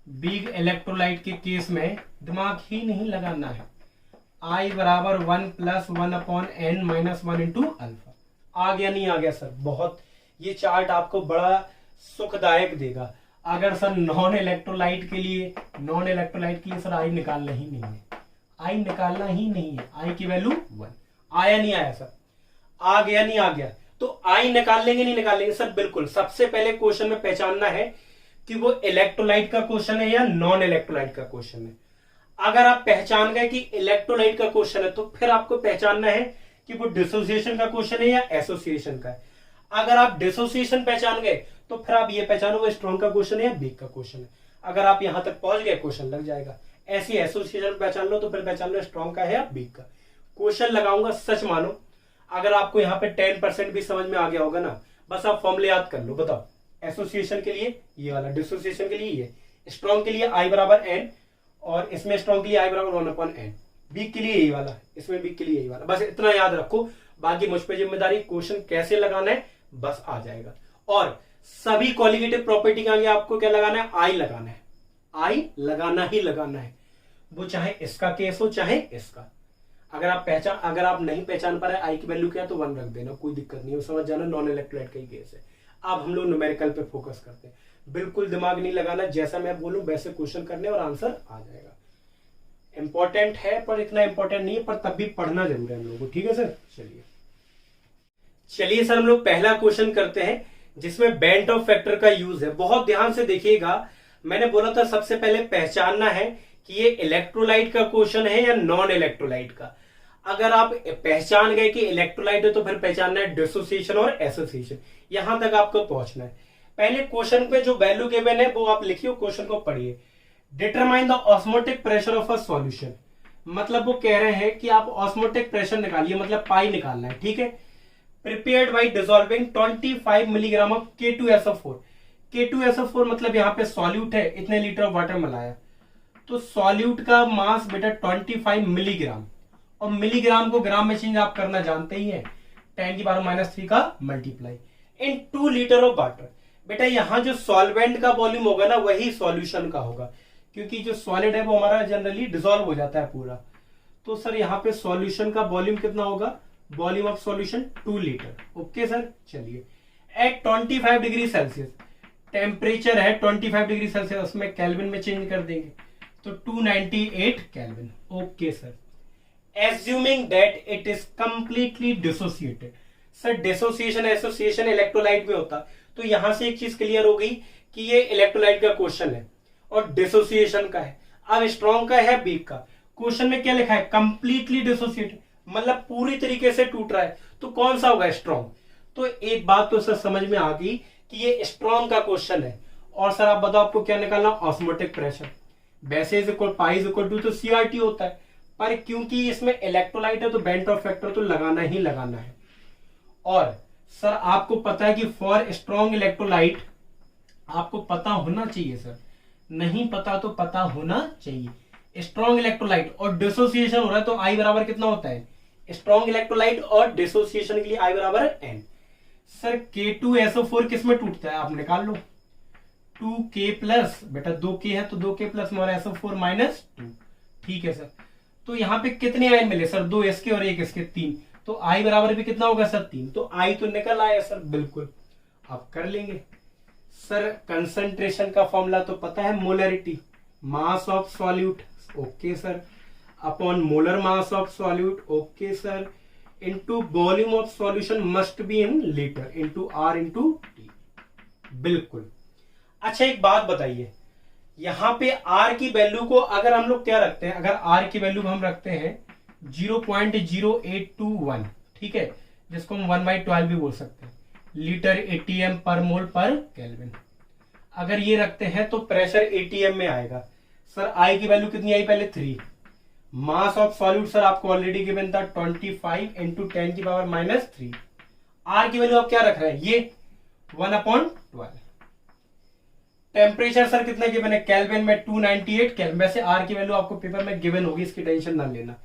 वीक इलेक्ट्रोलाइट के केस में दिमाग ही नहीं लगाना है, आई बराबर 1 + 1/n - 1 × अल्फा। आ गया नहीं आ गया सर, बहुत ये चार्ट आपको बड़ा सुखदायक देगा। अगर सर नॉन इलेक्ट्रोलाइट के लिए सर आई निकालना ही नहीं है, आई निकालना ही नहीं है, आई की वैल्यू 1। आया नहीं आया सर, आ गया नहीं आ गया, तो आई निकाल लेंगे नहीं निकाल लेंगे सर, बिल्कुल सबसे पहले क्वेश्चन में पहचानना है कि वो इलेक्ट्रोलाइट का क्वेश्चन है या नॉन इलेक्ट्रोलाइट का क्वेश्चन है। अगर आप पहचान गए कि इलेक्ट्रोलाइट का क्वेश्चन है तो फिर आपको पहचानना है कि वो डिसोसिएशन का क्वेश्चन है या एसोसिएशन का है। अगर आप डिसोसिएशन पहचान गए तो फिर आप ये पहचानो वो स्ट्रॉन्ग का क्वेश्चन है या वीक का क्वेश्चन है। अगर आप यहां तक पहुंच गए क्वेश्चन लग जाएगा। ऐसी एसोसिएशन पहचान लो तो फिर पहचान लो स्ट्रॉन्ग का है या वीक का। क्वेश्चन लगाऊंगा, सच मानो अगर आपको यहाँ पे 10% भी समझ में आ गया होगा ना, बस आप फॉर्मूले याद कर लो। बताओ एसोसिएशन के लिए ये वाला, डिसोसिएशन के लिए ये, स्ट्रॉन्ग के लिए आई बराबर n, और इसमें स्ट्रॉन्ग के लिए आई बराबर 1/n, वीक के लिए यही वाला, इसमें वीक के लिए यही वाला। बस इतना याद रखो, बाकी मुझ पे जिम्मेदारी, क्वेश्चन कैसे लगाना है बस आ जाएगा। और सभी क्वालिटेटिव प्रॉपर्टी के आगे आपको क्या लगाना है, आई लगाना है, आई लगाना ही लगाना है, वो चाहे इसका केस हो चाहे इसका। अगर आप नहीं पहचान पा रहे आई की वैल्यू क्या तो 1 रख देना, कोई दिक्कत नहीं है, समझ जाना नॉन इलेक्ट्रोलाइट का ही केस है। अब हम लोग न्यूमेरिकल पे फोकस करते हैं, बिल्कुल दिमाग नहीं लगाना, जैसा मैं बोलूं वैसे क्वेश्चन करने और आंसर आ जाएगा। इंपॉर्टेंट है पर इतना इंपॉर्टेंट नहीं है, पर तब भी पढ़ना जरूर है हम लोगों को, ठीक है सर। चलिए सर हम लोग पहला क्वेश्चन करते हैं जिसमें बेंट ऑफ फैक्टर का यूज है। बहुत ध्यान से देखिएगा, मैंने बोला था सबसे पहले पहचानना है कि ये इलेक्ट्रोलाइट का क्वेश्चन है या नॉन इलेक्ट्रोलाइट का। अगर आप पहचान गए कि इलेक्ट्रोलाइट है तो फिर पहचानना है डिसोसिएशन और एसोसिएशन, यहां तक आपको पहुंचना है। पहले क्वेश्चन पे जो वैल्यू गिवन है वो आप लिखिए, क्वेश्चन को पढ़िए। Determine the osmotic pressure of a solution, मतलब वो कह रहे हैं कि आप ऑस्मोटिक प्रेशर निकालिए, मतलब पाई निकालना है, ठीक है। Prepared by dissolving 25 milligram of K2SO4। K2SO4 मतलब यहाँ पे सॉल्यूट है, इतने लीटर ऑफ वाटर मिलाया, तो सॉल्यूट का मास बेटा 25 मिलीग्राम, और मिलीग्राम को ग्राम में चेंज आप करना जानते ही हैं, 10⁻³ का multiply in 2 litre of water. बेटा यहाँ जो सॉल्वेंट का वॉल्यूम होगा ना वही सॉल्यूशन का होगा, क्योंकि जो सॉलिड है वो हमारा जनरली डिसॉल्व हो जाता है पूरा। तो सर यहाँ पे सॉल्यूशन का वॉल्यूम कितना होगा, volume of solution 2 litre. Okay sir, चलिए एट 25 डिग्री सेल्सियस, टेम्परेचर है 25 डिग्री सेल्सियस, उसमें केल्विन में चेंज कर देंगे तो 298 kelvin. Okay sir, assuming that it is completely dissociated. Sir dissociation association electrolyte में होता, तो यहां से एक चीज क्लियर हो गई कि ये इलेक्ट्रोलाइट का क्वेश्चन है और डिसोसिएशन का है। अब स्ट्रॉन्ग का है वीक का, क्वेश्चन में क्या लिखा है कंप्लीटली डिसोसिएटेड, मतलब पूरी तरीके से टूट रहा है, तो कौन सा होगा? स्ट्रॉन्ग। तो एक बात तो सर समझ में आ गई कि ये स्ट्रॉन्ग का क्वेश्चन है। और सर आप बताओ आपको क्या निकालना? Osmotic pressure. वैसे is equal pi is equal to तो CRT होता है, पर क्योंकि इसमें इलेक्ट्रोलाइट है तो बेंट ऑफ फैक्टर तो लगाना ही लगाना है। और सर आपको पता है कि फॉर स्ट्रॉन्ग इलेक्ट्रोलाइट आपको पता होना चाहिए सर, नहीं पता तो पता होना चाहिए। स्ट्रॉन्ग इलेक्ट्रोलाइट और डिसोसिएशन हो रहा है तो आई बराबर कितना होता है? स्ट्रॉन्ग इलेक्ट्रोलाइट और डिसोसिएशन के लिए आई बराबर n। सर K2SO4 किस में टूटता है? आप निकाल लो। 2K प्लस, बेटा 2K है तो 2K प्लस हमारा SO4 माइनस 2। ठीक है सर, तो यहाँ पे कितने आयन मिले सर? 2 इसके और 1 इसके, 3। तो आई बराबर भी कितना होगा सर? 3। तो आई तो निकल आया सर, बिल्कुल आप कर लेंगे। सर कंसंट्रेशन का फॉर्मूला तो पता है, molarity, mass of solute, okay sir, upon molar mass of solute, okay sir, into volume of solution must be in litre into R into T, बिल्कुल। अच्छा एक बात बताइए, यहां पे R की वैल्यू को अगर हम लोग क्या रखते हैं? अगर R की वैल्यू हम रखते हैं 0.0821, ठीक है, जिसको हम 1/12 भी बोल सकते हैं, लीटर ATM पर मोल पर केल्विन। अगर ये रखते हैं तो प्रेशर ATM में आएगा। सर आई की वैल्यू कितनी आई? पहले 3। मास ऑफ सॉल्यूट सर आपको ऑलरेडी गिवन था 25 इंटू 10 की पावर माइनस 3। आर की वैल्यू आप क्या रख रहे हैं? ये 1/12। टेम्परेचर सर कितना गिवन है? केल्विन में 298 केल्विन। वैसे आर की वैल्यू आपको पेपर में गिवन होगी, इसकी टेंशन ना लेना।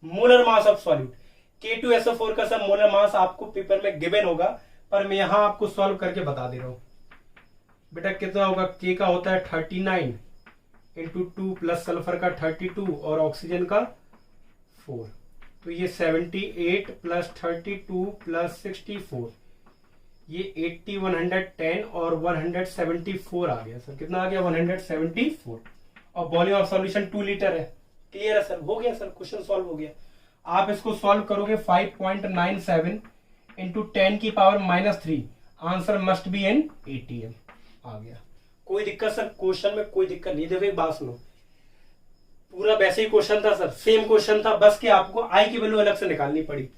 Molar mass of solute K2SO4 का सर मोलर मास आपको पेपर में गिवन होगा, पर मैं यहां आपको सॉल्व करके बता दे रहा हूं। बेटा कितना होगा? K का होता है 39 इंटू 2 प्लस सल्फर का 32 और ऑक्सीजन का 4, तो ये 78 प्लस 32 प्लस 64, ये 80, 110 और 174 आ गया सर। कितना आ गया? 174। और वॉल्यूम ऑफ सॉल्यूशन 2 लीटर है। क्लियर है सर? हो गया सर, क्वेश्चन सॉल्व हो गया। आप इसको सॉल्व करोगे 5.97 इंटू 10 की power minus 3, answer must be in ATM आ गया। कोई दिक्कत सर? क्वेश्चन में कोई दिक्कत नहीं। देखो एक बात सुनो, पूरा वैसे ही क्वेश्चन था सर, सेम क्वेश्चन था, बस कि आपको आई की वैल्यू अलग से निकालनी पड़ी।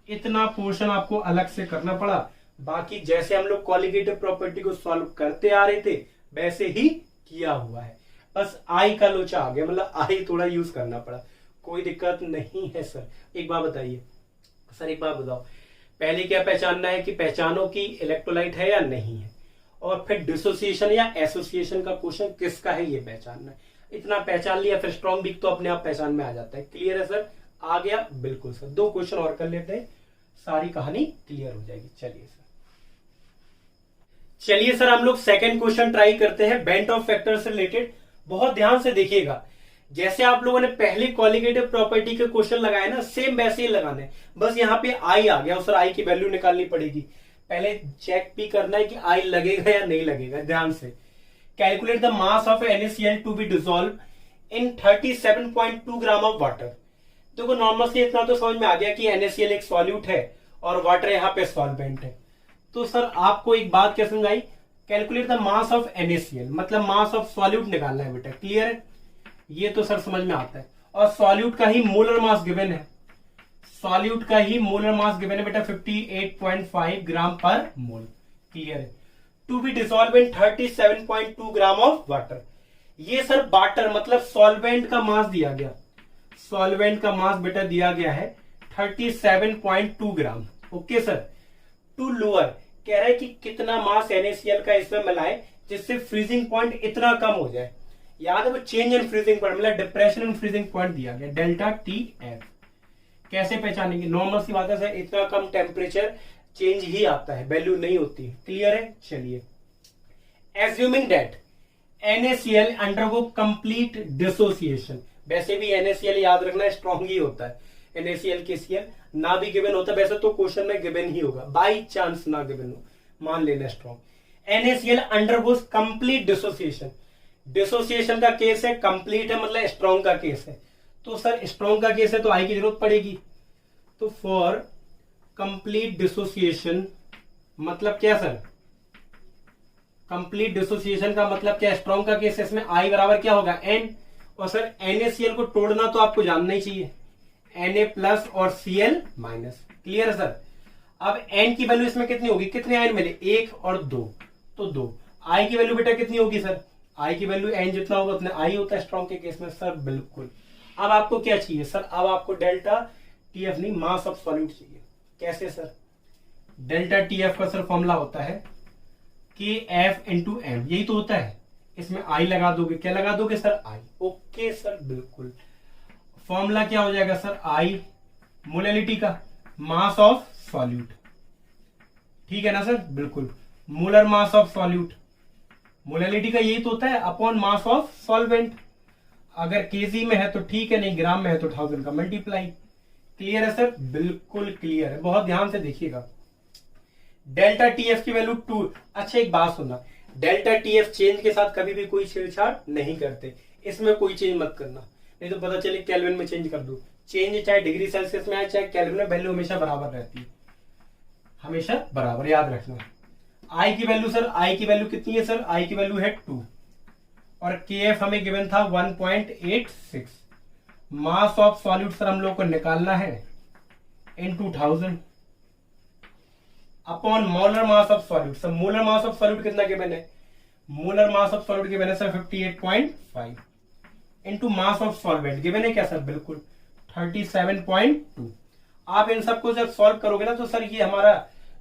इतना पोर्शन आपको अलग से करना पड़ा। बाकी जैसे हम लोग क्वालिटेटिव प्रॉपर्टी को सॉल्व करते आ रहे थे वैसे ही किया हुआ है, बस आई का लोचा आ गया, मतलब आई थोड़ा यूज करना पड़ा। कोई दिक्कत नहीं है सर। एक बात बताइए सर, एक बात बताओ, पहले क्या पहचानना है कि पहचानो कि इलेक्ट्रोलाइट है या नहीं है, और फिर डिसोसिएशन या एसोसिएशन का क्वेश्चन किसका है ये पहचानना है। इतना पहचान लिया फिर स्ट्रॉन्ग वीक तो अपने आप पहचान में आ जाता है। क्लियर है सर? आ गया? बिल्कुल सर। 2 क्वेश्चन और कर लेते हैं, सारी कहानी क्लियर हो जाएगी। चलिए सर, चलिए सर हम लोग सेकंड क्वेश्चन ट्राई करते हैं बेंट ऑफ फैक्टर से रिलेटेड। बहुत ध्यान से देखिएगा, जैसे आप लोगों ने पहले क्वालिटेटिव प्रॉपर्टी के क्वेश्चन लगाए ना, सेम वैसे ही लगाने। बस यहाँ पे आई आ गया, सर आई की वैल्यू निकालनी पड़ेगी। पहले चेक भी करना है कि आई लगेगा या नहीं लगेगा। ध्यान से calculate the mass of NaCl to be dissolve in 37.2 gram of water. देखो नॉर्मल से इतना तो समझ में आ गया कि NaCl एक सॉल्यूट है और वाटर यहाँ पे सॉल्वेंट है। तो सर आपको एक बात क्या समझाई? Calculate the mass of NaCl, मतलब मास ऑफ सॉल्यूट निकालना है बेटा। क्लियर है? ये तो सर समझ में आता है। और सॉल्यूट का ही मोलर मास गिवन है, सॉल्यूट का ही मोलर मास गिवन है बेटा 58.5 ग्राम पर मोल। क्लियर है? To be dissolve in 37.2 gram of water. ये सर वाटर मतलब सॉल्वेंट का मास दिया गया, सॉल्वेंट का मास बेटा दिया गया है 37.2 ग्राम। Okay sir. टू लोअर कह रहा है कि कितना मास NaCl का इसमें मिलाए जिससे फ्रीजिंग पॉइंट इतना कम हो जाए। याद है वो चेंज इन फ्रीजिंग पॉइंट, मतलब डिप्रेशन इन फ्रीजिंग पॉइंट दिया गया डेल्टा TF। कैसे पहचानेंगे? नॉर्मल सी बात है सर, इतना कम टेम्परेचर चेंज ही आता है, वैल्यू नहीं होती। क्लियर है? चलिए, assuming that NaCl undergo complete dissociation. वैसे भी NaCl याद रखना स्ट्रॉन्ग ही होता है, NaCl KCl ना भी गिवन होता, वैसे तो क्वेश्चन में गिवन ही होगा, बाई चांस ना गिवन हो मान लेना strong. NaCl undergoes complete dissociation. Dissociation का केस है, कंप्लीट है मतलब स्ट्रॉन्ग का केस है। तो सर स्ट्रॉन्ग का केस है तो आई की जरूरत पड़ेगी। तो फॉर कंप्लीट डिसोसिएशन मतलब क्या सर? कंप्लीट डिसोसिएशन का मतलब क्या? स्ट्रॉन्ग का केस है, इसमें आई बराबर क्या होगा? N। और सर NaCl को तोड़ना तो आपको जानना ही चाहिए। Na+ और Cl-। क्लियर है सर। अब N की वैल्यू इसमें कितनी होगी, कितने आयन मिले, 1 और 2, तो 2। I की वैल्यू बेटा कितनी होगी सर, I की वैल्यू N जितना होगा उतना I होता है स्ट्रॉन्ग के केस में सर, बिल्कुल। अब आपको क्या चाहिए सर, अब आपको डेल्टा TF नहीं, मास ऑफ सॉल्यूट चाहिए। कैसे सर, डेल्टा TF का सर फॉर्मूला होता है KF/m, यही तो होता है। इसमें I लगा दोगे, क्या लगा दोगे सर, I। ओके सर, बिल्कुल। फॉर्मूला क्या हो जाएगा सर, I मोलैलिटी का, मास ऑफ सॉल्यूट, ठीक है ना सर, बिल्कुल। Molar mass of solute, molality का यही तो होता है, अपॉन मास ऑफ सॉल्वेंट। अगर केजी में है तो ठीक है, नहीं ग्राम में है तो 1000 का मल्टीप्लाई। क्लियर है सर, बिल्कुल क्लियर है, बहुत ध्यान से देखिएगा। डेल्टा TF की वैल्यू 2। अच्छा एक बात सुनना, डेल्टा TF चेंज के साथ कभी भी कोई छेड़छाड़ नहीं करते, इसमें कोई चेंज मत करना, नहीं तो पता चले केल्विन में चेंज कर दो। चेंज चाहे डिग्री सेल्सियस में आए चाहे केल्विन में, वैल्यू हमेशा बराबर रहती है, हमेशा बराबर, याद रखना। I की वैल्यू सर, I की वैल्यू कितनी है सर, I की वैल्यू है 2 और KF हमें गिवन था 1.86। मास ऑफ सॉल्यूट सर हम लोग को निकालना है into 1000 upon molar mass of solute. Sir molar mass of solute कितना गिवन है, molar mass of solute given है sir 58.5 into mass of solvent given है क्या सर, बिल्कुल 37.2। आप इन सबको जब सॉल्व करोगे ना तो सर ये हमारा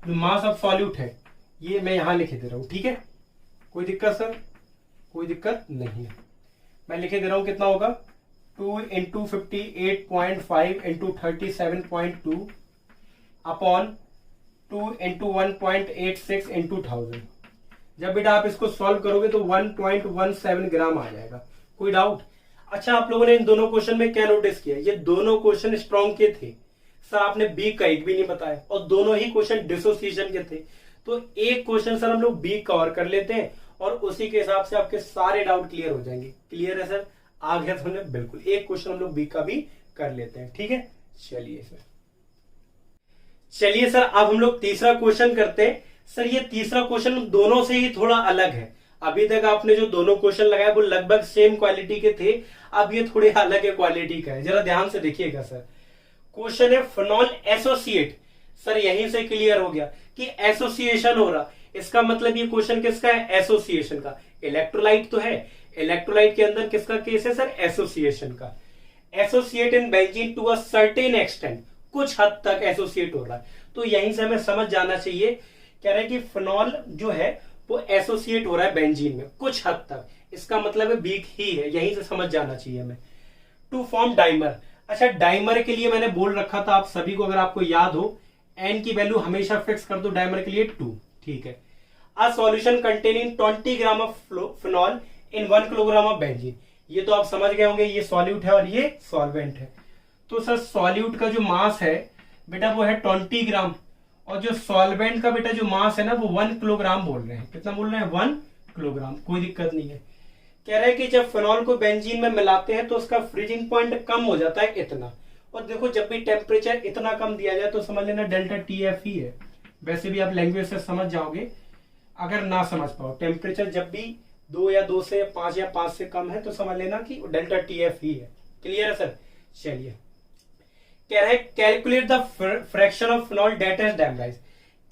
जो मास ऑफ सॉल्यूट है ये मैं यहां लिखे दे रहा हूं, ठीक है, कोई दिक्कत सर, कोई दिक्कत नहीं है। मैं लिखे दे रहा हूं कितना होगा, 2 into 58.5 into 37.2 upon 2 into 1.86 into 1000। जब बेटा आप इसको सॉल्व करोगे तो 1.17 ग्राम आ जाएगा, कोई डाउट। अच्छा आप लोगों ने इन दोनों क्वेश्चन में क्या नोटिस किया, ये दोनों क्वेश्चन स्ट्रॉन्ग के थे सर, आपने बी का एक भी नहीं बताया, और दोनों ही क्वेश्चन डिसोसिएशन के थे। तो एक क्वेश्चन सर हम लोग बी कवर कर लेते हैं और उसी के हिसाब से आपके सारे डाउट क्लियर हो जाएंगे। क्लियर है सर, आ गया समझ, बिल्कुल। एक क्वेश्चन हम लोग बी का भी कर लेते हैं, ठीक है। चलिए सर, चलिए सर अब हम लोग तीसरा क्वेश्चन करते हैं। सर ये तीसरा क्वेश्चन दोनों से ही थोड़ा अलग है। अभी तक आपने जो दोनों क्वेश्चन लगाए वो लगभग सेम क्वालिटी के थे, अब ये थोड़े अलग है क्वालिटी का है, जरा ध्यान से देखिएगा सर। क्वेश्चन है फिनॉल एसोसिएट। सर यहीं से क्लियर हो गया कि एसोसिएशन हो रहा, इसका मतलब ये क्वेश्चन किसका है, एसोसिएशन का। इलेक्ट्रोलाइट तो है, इलेक्ट्रोलाइट के अंदर किसका केस है सर, एसोसिएशन का। Associate in benzene to a certain extent, कुछ हद तक एसोसिएट हो रहा है, तो यहीं से हमें समझ जाना चाहिए, कह रहे हैं कि फिनॉल जो है वो एसोसिएट हो रहा है बेंजीन में कुछ हद तक, इसका मतलब है वीक ही है, यहीं से समझ जाना चाहिए हमें। To form dimer. अच्छा डाइमर के लिए मैंने बोल रखा था आप सभी को, अगर आपको याद हो, एन की वैल्यू हमेशा फिक्स कर दो डाइमर के लिए 2, ठीक है। A solution containing 20 gram of phenol in 1 kilogram of benzene, ये तो आप समझ गए होंगे, ये सॉल्यूट है और ये सॉल्वेंट है। तो सर सॉल्यूट का जो मास है बेटा वो है 20 ग्राम, और जो सॉल्वेंट का बेटा जो मास है ना वो 1 किलोग्राम बोल रहे हैं। कितना बोल रहे हैं, 1 किलोग्राम, कोई दिक्कत नहीं है। कह रहे हैं कि जब फिनॉल को बेंजीन में मिलाते हैं तो उसका फ्रीजिंग पॉइंट कम हो जाता है इतना, और देखो जब भी टेम्परेचर इतना कम दिया जाए तो समझ लेना डेल्टा TF ही है। वैसे भी आप लैंग्वेज से समझ जाओगे, अगर ना समझ पाओ टेम्परेचर जब भी 2 या 2 से 5 या 5 से कम है तो समझ लेना कि डेल्टा TF ही है। क्लियर है सर, चलिए। कह रहे हैं calculate the fraction of phenol that is dimerise.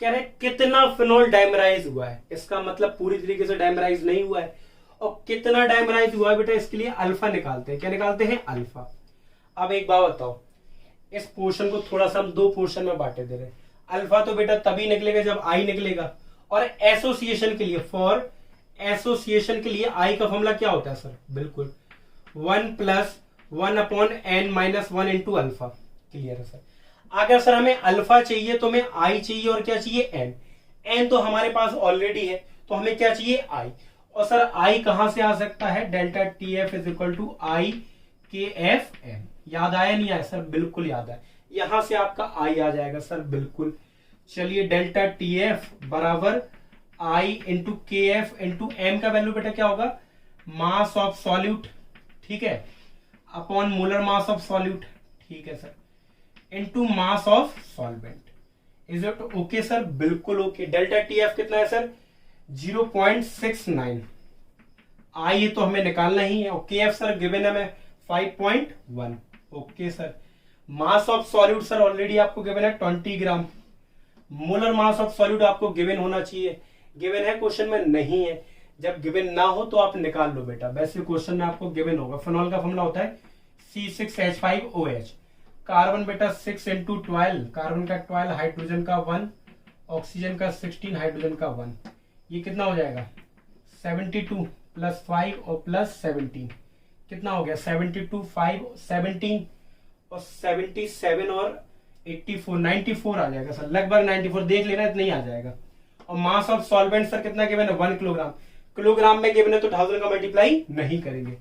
कह रहे हैं कितना फिनॉल डाइमराइज हुआ है, इसका मतलब पूरी तरीके से डाइमराइज नहीं हुआ है, और कितना डाइमराइज हुआ है बेटा इसके लिए अल्फा निकालते हैं। क्या निकालते हैं, अल्फा। अब एक बात बताओ, इस पोर्शन को थोड़ा सा हम 2 पोर्शन में बांटे दे रहे हैं। अल्फा तो बेटा तभी निकलेगा जब आई निकलेगा, और एसोसिएशन के लिए, फॉर एसोसिएशन के लिए आई का फॉर्मूला क्या होता है सर, बिल्कुल 1 + 1 upon n - 1 into alpha. Clear है सर। अगर सर हमें अल्फा चाहिए तो हमें आई चाहिए और क्या चाहिए, n तो हमारे पास ऑलरेडी है, तो हमें क्या चाहिए, आई। और सर आई कहां से आ सकता है, डेल्टा TF = I KFM। याद आया नहीं आया सर, बिल्कुल याद है, यहां से आपका आई आ जाएगा सर, बिल्कुल। चलिए डेल्टा TF बराबर I into KF into M का वैल्यू बेटा क्या होगा, मास ऑफ सॉल्यूट, ठीक है, upon molar mass of solute, ठीक है sir, into mass of solvent. Is it okay sir, बिल्कुल ओके। डेल्टा TF कितना है सर, 0.69। आई तो हमें निकालना ही है, और KF सर गिवन है हमें 5.1। Okay sir, mass of solute sir already आपको गिवन है 20 ग्राम। मोलर मास ऑफ सॉल्यूट आपको गिवन होना चाहिए, गिवन है क्वेश्चन में नहीं है। जब गिवन ना हो तो आप निकाल लो बेटा, वैसे क्वेश्चन में आपको गिवन होगा। फिनॉल का फॉर्मूला होता है C6H5OH। कार्बन बेटा 6 × 12, कार्बन का 12, हाइड्रोजन का 1, ऑक्सीजन का 16, हाइड्रोजन का 1। ये कितना हो जाएगा 72 + 5 और +17 कितना हो गया 72, 5, 17 और 77 और 84, 94 आ जाएगा सर, लगभग 94, देख लेना इतना ही आ जाएगा। और मास ऑफ सॉल्वेंट सर कितना गिवन है 1 किलोग्राम। किलोग्राम में गिवन है तो 1000 का मल्टीप्लाई नहीं करेंगे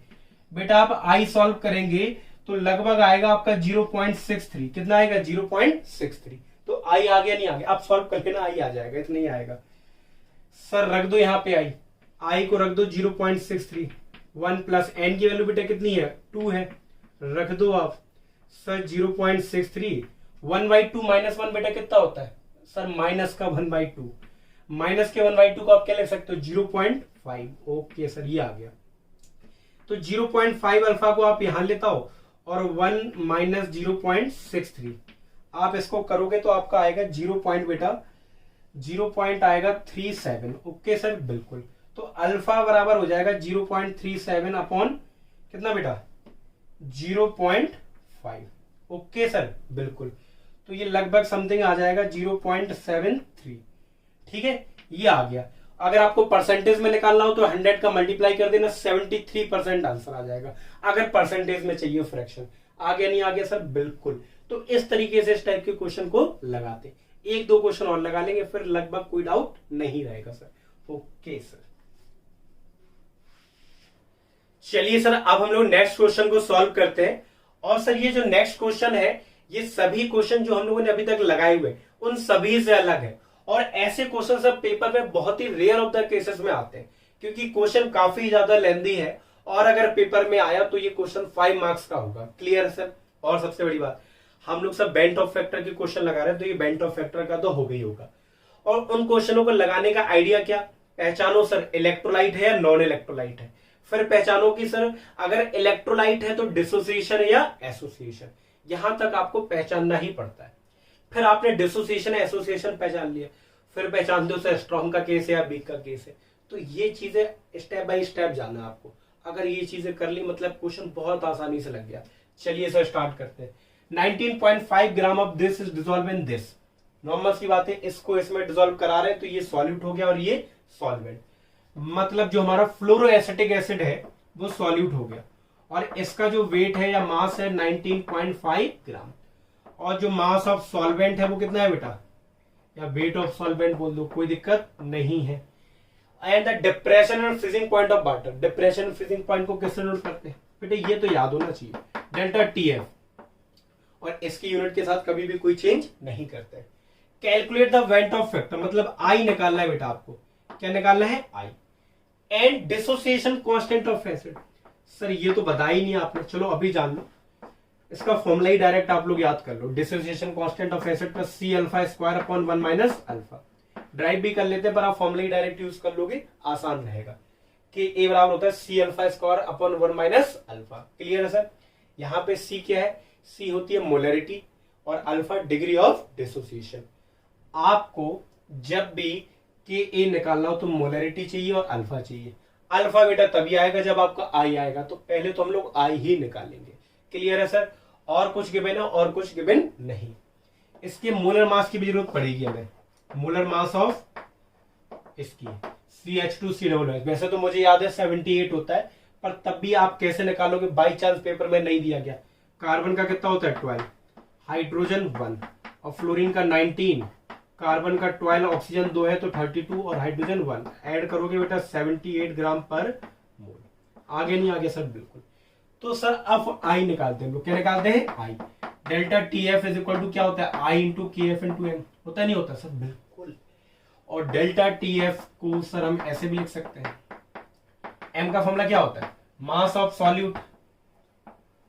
बेटा। आप आई सॉल्व करेंगे तो लगभग आएगा आपका 0.63, कितना आएगा 0.63। तो आई आ गया नहीं आ गया, आप सॉल्व कर लेना, आई आ जाएगा, इतना ही आएगा सर। रख दो यहाँ पे आई को रख दो 0.63, 1 + n की वैल्यू बेटा कितनी है 2 है, रख दो आप सर 0.63। 1/2 -1 बेटा कितना होता है सर माइनस का 1/2, माइनस के 1/2 को आप क्या लिख सकते हो 0.5। ओके सर ये आ गया। तो 0.5 अल्फा को आप यहां लेता हो और 1 - 0.63 आप इसको करोगे तो आपका आएगा 0 आएगा 37। ओके सर बिल्कुल। तो अल्फा बराबर हो जाएगा 0.37 अपॉन कितना बेटा 0.5। ओके सर बिल्कुल। तो ये लगभग समथिंग आ जाएगा 0.73। ठीक है ये आ गया। अगर आपको परसेंटेज में निकालना हो तो 100 का मल्टीप्लाई कर देना, 73% आंसर आ जाएगा। अगर परसेंटेज में चाहिए फ्रैक्शन, आ गया नहीं आ गया सर बिल्कुल। तो इस तरीके से इस टाइप के क्वेश्चन को लगाते, 1-2 क्वेश्चन और लगा लेंगे फिर लगभग कोई डाउट नहीं रहेगा सर। ओके सर चलिए सर अब हम लोग नेक्स्ट क्वेश्चन को सॉल्व करते हैं। और सर ये जो नेक्स्ट क्वेश्चन है ये सभी क्वेश्चन जो हम लोगों ने अभी तक लगाए हुए उन सभी से अलग है। और ऐसे क्वेश्चन सब पेपर में बहुत ही रेयर ऑफ द केसेस में आते हैं क्योंकि क्वेश्चन काफी ज्यादा लेंदी है और अगर पेपर में आया तो ये क्वेश्चन 5 मार्क्स का होगा। क्लियर है सर। और सबसे बड़ी बात हम लोग सब बेंट ऑफ फैक्टर के क्वेश्चन लगा रहे हैं तो ये बेंट ऑफ फैक्टर का तो हो गई होगा। और उन क्वेश्चनों को लगाने का आइडिया क्या, पहचानो सर इलेक्ट्रोलाइट है या नॉन इलेक्ट्रोलाइट है, फिर पहचानो कि सर अगर इलेक्ट्रोलाइट है तो डिसोसिएशन या एसोसिएशन, यहां तक आपको पहचानना ही पड़ता है। फिर आपने डिसोसिएशन एसोसिएशन पहचान लिया, फिर पहचान दो सर स्ट्रॉन्ग का केस है या वीक का केस है। तो ये चीजें स्टेप बाय स्टेप जानना है आपको। अगर ये चीजें कर ली मतलब क्वेश्चन बहुत आसानी से लग गया। चलिए सर स्टार्ट करते हैं। 19.5 ग्राम of this is dissolve in this. Normal सी बात है, इसको इसमें डिसॉल्व करा रहे हैं तो ये सॉल्यूट हो गया और ये सॉल्वेंट, मतलब जो हमारा फ्लोरोएसिटिक एसिड है वो सॉल्यूट हो गया। और इसका जो वेट है या मास है 19.5 ग्राम। और जो मास ऑफ सॉल्वेंट है वो कितना है बेटा, या वेट ऑफ सॉल्वेंट बोल दो, कोई दिक्कत नहीं है। And the depression and freezing point of water, depression and freezing point को किससे नोट करते हैं बेटा, ये तो याद होना चाहिए, डेल्टा टीएफ। और इसकी यूनिट के साथ कभी भी कोई चेंज नहीं करते। Calculate the van't Hoff factor, मतलब आई निकालना है बेटा आपको। क्या निकालना है i. And dissociation constant of acid, sir ये तो बताया ही नहीं आपने, चलो अभी जान लो। इसका फॉर्मूला ही डायरेक्ट आप लोग याद कर लो, dissociation constant of acid plus C alpha square upon 1 minus alpha. Derive भी कर लेते हैं पर आप फॉर्मूला ही डायरेक्ट यूज कर लोगे, आसान रहेगा। कि ए बराबर होता है C alpha square upon 1 minus alpha. Clear है सर। यहाँ पे सी क्या है, सी होती है मोलरिटी और अल्फा डिग्री ऑफ डिसोसिएशन। आपको जब भी के ए निकालना हो तो मोलरिटी चाहिए और अल्फा चाहिए। अल्फा बेटा तभी आएगा जब आपका आई आएगा, तो पहले तो हम लोग आई ही निकालेंगे। क्लियर है सर। और कुछ गिवन है और कुछ गिवन नहीं। इसके मोलर मास की भी जरूरत पड़ेगी हमें, मोलर मास ऑफ इसकी CH2COOH। वैसे तो मुझे याद है 78 होता है, पर तब भी आप कैसे निकालोगे, बाई चांस पेपर में नहीं दिया गया। कार्बन का कितना होता है 12, हाइड्रोजन 1 और फ्लोरीन का 19, कार्बन का 12, ऑक्सीजन 2 है तो 32 और हाइड्रोजन 1 ऐड करोगे बेटा 78 ग्राम पर मोल। आगे नहीं आगे सर बिल्कुल। तो सर अब आई निकालते हैं हम लोग। क्या निकालते हैं i. Delta TF is equal to क्या होता है i into K F into M, होता नहीं होता सर बिल्कुल। और डेल्टा टीएफ को सर हम ऐसे भी लिख सकते हैं, एम का फॉर्मूला क्या होता है मास of solute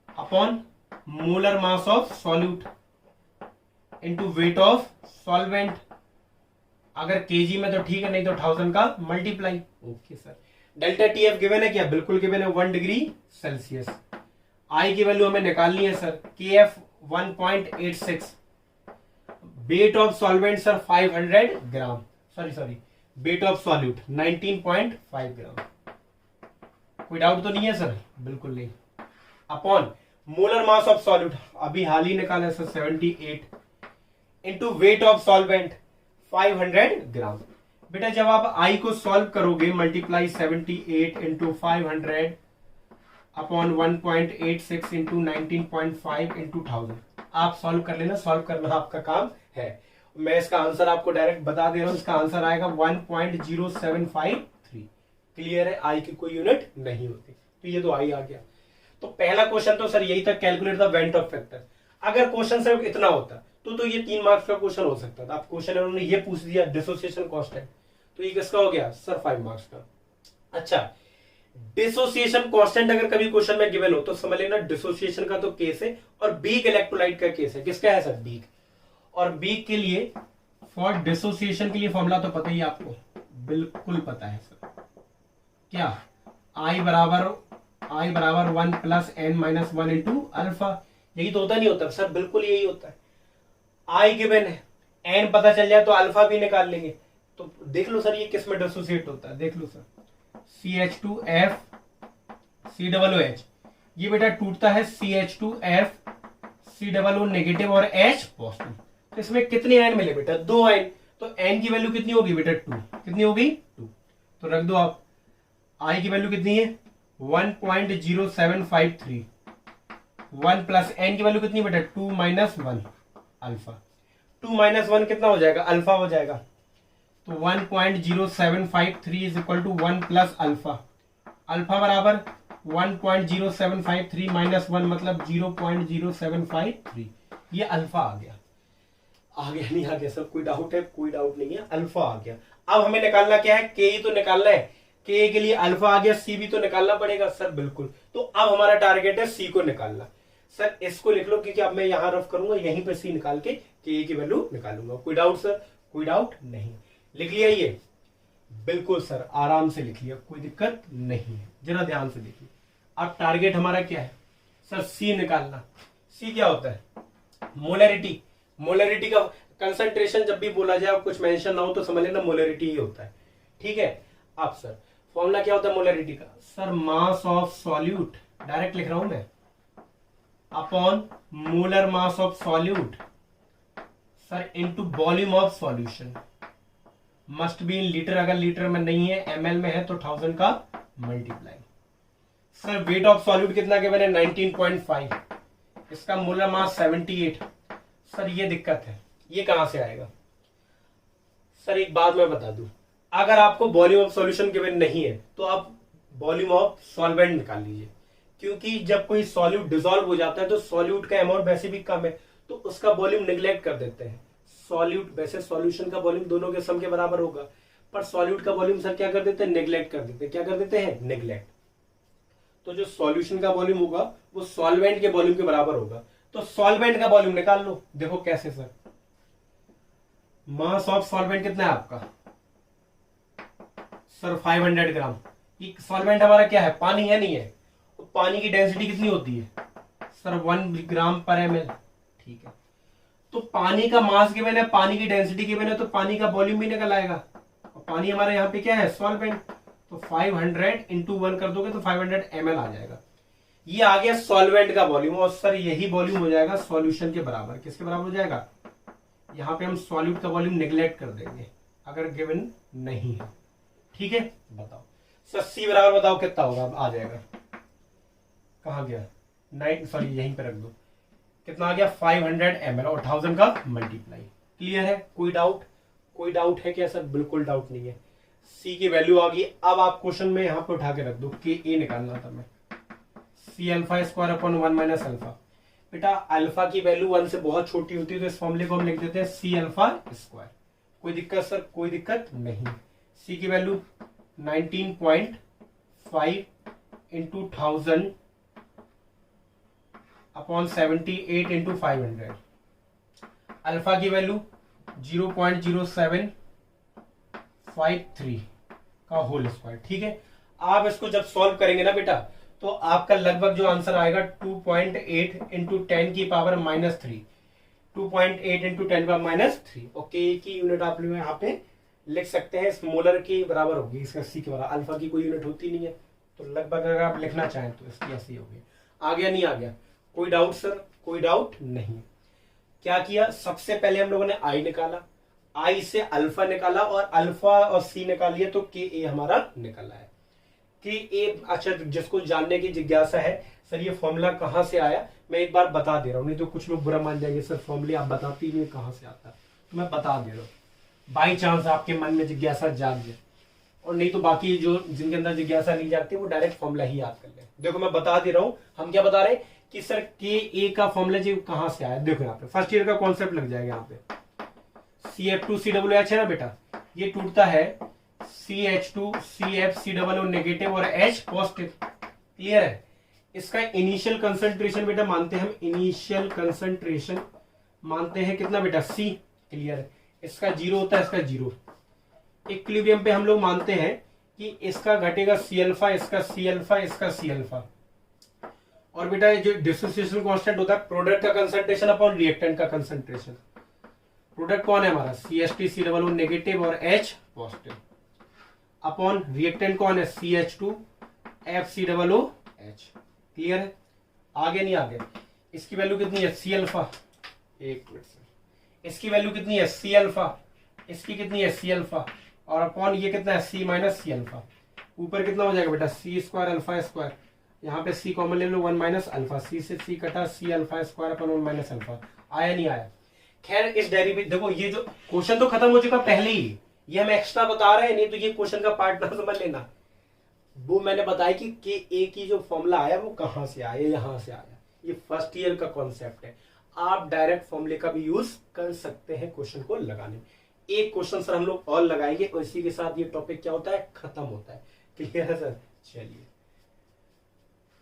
upon molar mass of solute into weight of solvent. अगर केजी में तो ठीक है, नहीं तो 1000 का multiply. Okay sir. Delta TF given है क्या, बिल्कुल गिवन है 1 डिग्री सेल्सियस। आई की वैल्यू हमें निकालनी है सर, के F 1.86, weight of solvent sir 500 gram, sorry weight of solute 19.5 ग्राम। कोई डाउट तो नहीं है सर? बिल्कुल नहीं। Upon molar mass of solute अभी हाल ही निकाला sir 78 into weight of solvent 500 ग्राम। बेटा जब आप आई को सॉल्व करोगे multiply 78 into 500 upon 1.86 into 19.5 into 1000, आप सॉल्व कर लेना, सॉल्व करना आपका काम है। मैं इसका आंसर आपको डायरेक्ट बता दे रहा हूं, इसका आंसर आएगा 1.0753। क्लियर है? आई की कोई यूनिट नहीं होती, तो ये तो आई आ गया। तो पहला क्वेश्चन तो सर यही था, calculate the van't Hoff factor. अगर क्वेश्चन सिर्फ इतना होता तो ये 3 मार्क्स का क्वेश्चन हो सकता था। अब क्वेश्चन उन्होंने ये पूछ दिया डिसोसिएशन कांस्टेंट, तो ये किसका हो गया सर? 5 मार्क्स का। अच्छा, डिसोसिएशन कांस्टेंट अगर कभी क्वेश्चन में गिवन हो तो समझ लेना डिसोसिएशन का तो केस है और बीक इलेक्ट्रोलाइट का केस है। किसका है सर? बीक। और बीक के लिए फॉर डिसोसिएशन के लिए फॉर्मूला तो पता ही आपको, बिल्कुल पता है सर। क्या? I बराबर 1 प्लस n-1 इंटू अल्फा। यही तो होता नहीं होता सर? बिल्कुल यही होता है। I गिवन है, n पता चल जाए तो अल्फा भी निकाल लेंगे। तो देख लो सर ये किस में डिसोसिएट होता है, देख लो सर। CH2F COOH, ये बेटा टूटता है CH2F COO नेगेटिव और H पॉजिटिव। तो इसमें कितने आयन मिले बेटा? 2 आयन। तो n की वैल्यू कितनी होगी बेटा? 2। कितनी होगी? 2। तो रख दो आप। I की वैल्यू कितनी है? 1.0753। 1 प्लस n की वैल्यू कितनी बेटा? 2 माइनस 1 अल्फा। 2 माइनस 1 कितना हो जाएगा? अल्फा हो जाएगा। तो 1.0753 is equal to 1 plus alpha. Alpha बराबर 1.0753 माइनस 1 मतलब 0.0753। ये अल्फा आ गया। आ गया नहीं आ गया सर? कोई डाउट है? कोई डाउट नहीं है, अल्फा आ गया। अब हमें निकालना क्या है? के ही तो निकालना है। के के लिए अल्फा आ गया, सी भी तो निकालना पड़ेगा सर। बिल्कुल। तो अब हमारा टारगेट है सी को निकालना। सर इसको लिख लो क्योंकि अब मैं यहां रफ करूंगा, यहीं पे सी निकाल के के की वैल्यू निकालूंगा। कोई डाउट सर? कोई डाउट नहीं। लिख लिया ये? बिल्कुल सर, आराम से लिख लिया, कोई दिक्कत नहीं है। जरा ध्यान से देखिए। अब टारगेट हमारा क्या है सर? सी निकालना। सी क्या होता है? मोलरिटी। मोलरिटी का कंसंट्रेशन जब भी बोला जाए, कुछ मेंशन ना हो तो समझ लेना मोलरिटी ही होता है। ठीक है। अब सर फॉर्मूला क्या होता है मोलरिटी का? Sir mass of solute, direct लिख रहा हूं मैं, upon molar mass of solute sir into volume of solution. Must be in litre, अगर लीटर में नहीं है ml में है तो 1000 का multiply. Sir weight of solute कितना के बने? 19.5। इसका मोलर मास 78। सर ये दिक्कत है, ये कहां से आएगा? सर एक बात मैं बता दूं, अगर आपको वॉल्यूम ऑफ सॉल्यूशन गिवन नहीं है तो आप वॉल्यूम ऑफ सॉल्वेंट निकाल लीजिए, क्योंकि जब कोई सॉल्यूट डिसॉल्व हो जाता है तो सॉल्यूट का अमाउंट वैसे भी कम है तो उसका वॉल्यूम निगलेक्ट कर देते हैं। सॉल्यूट वैसे सॉल्यूशन का वॉल्यूम दोनों के सम के बराबर होगा, पर सॉल्यूट का वॉल्यूम सर क्या कर देते हैं? नेग्लेक्ट कर देते हैं। क्या कर देते हैं? नेग्लेक्ट। तो जो सॉल्यूशन का वॉल्यूम होगा वो सॉल्वेंट के वॉल्यूम के बराबर होगा। तो सॉल्वेंट का वॉल्यूम निकाल लो। देखो कैसे सर? मास ऑफ सॉल्वेंट कितना है आपका? सर 500 ग्राम। ये सॉल्वेंट हमारा क्या है? पानी है, नहीं है? तो पानी की डेंसिटी कितनी होती है सर? 1 ग्राम पर ml। ठीक है। तो पानी का मास गिवन है, पानी की डेंसिटी गिवन है, तो पानी का वॉल्यूम भी निकल आएगा। और पानी हमारा यहाँ पे क्या है? सॉल्वेंट। तो 500 इंटू 1 कर दोगे तो 500 ml आ जाएगा। ये आ गया सॉल्वेंट का वॉल्यूम, और सर यही वॉल्यूम हो जाएगा सॉल्यूशन के बराबर। किसके बराबर हो जाएगा? यहाँ पे हम सॉल्यूट का वॉल्यूम नेग्लेक्ट कर देंगे अगर गिवन नहीं है। ठीक है। बताओ सर सी बराबर बताओ कितना होगा? अब आ जाएगा। कहा गया? 9 सॉरी यहीं पे रख दो। कितना आ गया? 500 ml और 1000 का मल्टीप्लाई। क्लियर है? कोई डाउट? कोई डाउट है क्या सर? बिल्कुल डाउट नहीं है। सी की वैल्यू आ गई। अब आप क्वेश्चन में यहाँ पे उठा के रख दो कि ए निकालना था मैं। C alpha square upon 1 minus alpha. बेटा अल्फा की वैल्यू 1 से बहुत छोटी होती है तो इस फॉर्मूले को हम लिख देते हैं सी अल्फा स्क्वायर। कोई दिक्कत सर? कोई दिक्कत नहीं। सी की value 19.5 into 1000 upon 78 into 500। Alpha की वैल्यू 0.0753 का होल स्क्वायर। ठीक है। आप इसको जब सॉल्व करेंगे ना बेटा तो आपका लगभग जो आंसर आएगा 2.8 इंटू 10 की पावर -3, 2.8 इंटू 10 की पावर -3। ओके, की यूनिट आप लोग यहाँ पे लिख सकते हैं, मोलर के बराबर होगी, इसका सी के बराबर। अल्फा की कोई यूनिट होती नहीं है, तो लगभग अगर आप लिखना चाहें तो इसकी ऐसी होगी। आ गया नहीं आ गया? कोई डाउट सर? कोई डाउट नहीं। क्या किया, सबसे पहले हम लोगों ने आई निकाला, आई से अल्फा निकाला और अल्फा और सी निकालिए तो के ए हमारा निकला है। के ए, अच्छा जिसको जानने की जिज्ञासा है सर ये फॉर्मूला कहाँ से आया, मैं एक बार बता दे रहा हूँ, नहीं तो कुछ लोग बुरा मान जाएंगे सर फॉर्मूले आप बताती नहीं कहाँ से आता है, तो मैं बता दे रहा हूँ, बाई चांस आपके मन में जिज्ञासा जाग जाए, और नहीं तो बाकी जो जिनके अंदर जिज्ञासा नहीं जागती वो डायरेक्ट फॉर्मूला ही याद कर ले। देखो मैं बता दे रहा हूँ, हम क्या बता रहे हैं कि सर के ए का फॉर्मूला जी कहाँ से आया। देखो यहाँ पे फर्स्ट ईयर का कॉन्सेप्ट लग जाएगा, यहाँ पे CF2COOH है ना बेटा, ये टूटता है CH2 CF COO नेगेटिव और H पॉजिटिव। क्लियर है? इसका इनिशियल कंसंट्रेशन बेटा मानते हैं हम, इनिशियल कंसंट्रेशन मानते हैं कितना बेटा, C। क्लियर है? इसका 0 होता है, इसका 0। इक्विलिब्रियम पे हम लोग मानते हैं कि इसका घटेगा C अल्फा, इसका C अल्फा, इसका C अल्फा। और बेटा जो डिसोसिएशन कांस्टेंट होता है प्रोडक्ट का कंसंट्रेशन अपॉन रिएक्टेंट का कंसंट्रेशन। प्रोडक्ट कौन है हमारा, CH2 COO नेगेटिव और H पॉजिटिव, अपॉन रिएक्टेंट कौन है, CH2 FCOOH। क्लियर है? आगे नहीं आगे? इसकी वैल्यू कितनी है, C अल्फा, एक मिनट सर, इसकी वैल्यू कितनी है C अल्फा, इसकी कितनी है C अल्फा, और अपॉन ये कितना है C माइनस C अल्फा। ऊपर कितना हो जाएगा बेटा, C स्क्वायर अल्फा स्क्वायर, यहाँ पे C कॉमन ले लो, 1 माइनस अल्फा, C से C कटा, C alpha square upon 1 minus alpha. आया नहीं आया? खैर इस डेरिवेटिव देखो, ये जो क्वेश्चन तो खत्म हो चुका पहले ही, ये हम एक्स्ट्रा बता रहे हैं, नहीं तो ये क्वेश्चन का पार्ट ना समझ लेना। वो मैंने बताया कि ए की जो फॉर्मूला आया वो कहां से आया, यहां से आया। ये फर्स्ट ईयर का कॉन्सेप्ट है, आप डायरेक्ट फॉर्मूले का भी यूज कर सकते हैं क्वेश्चन को लगाने में। एक क्वेश्चन सर हम लोग और लगाएंगे और इसी के साथ ये टॉपिक क्या होता है, खत्म होता है। क्लियर है सर? चलिए,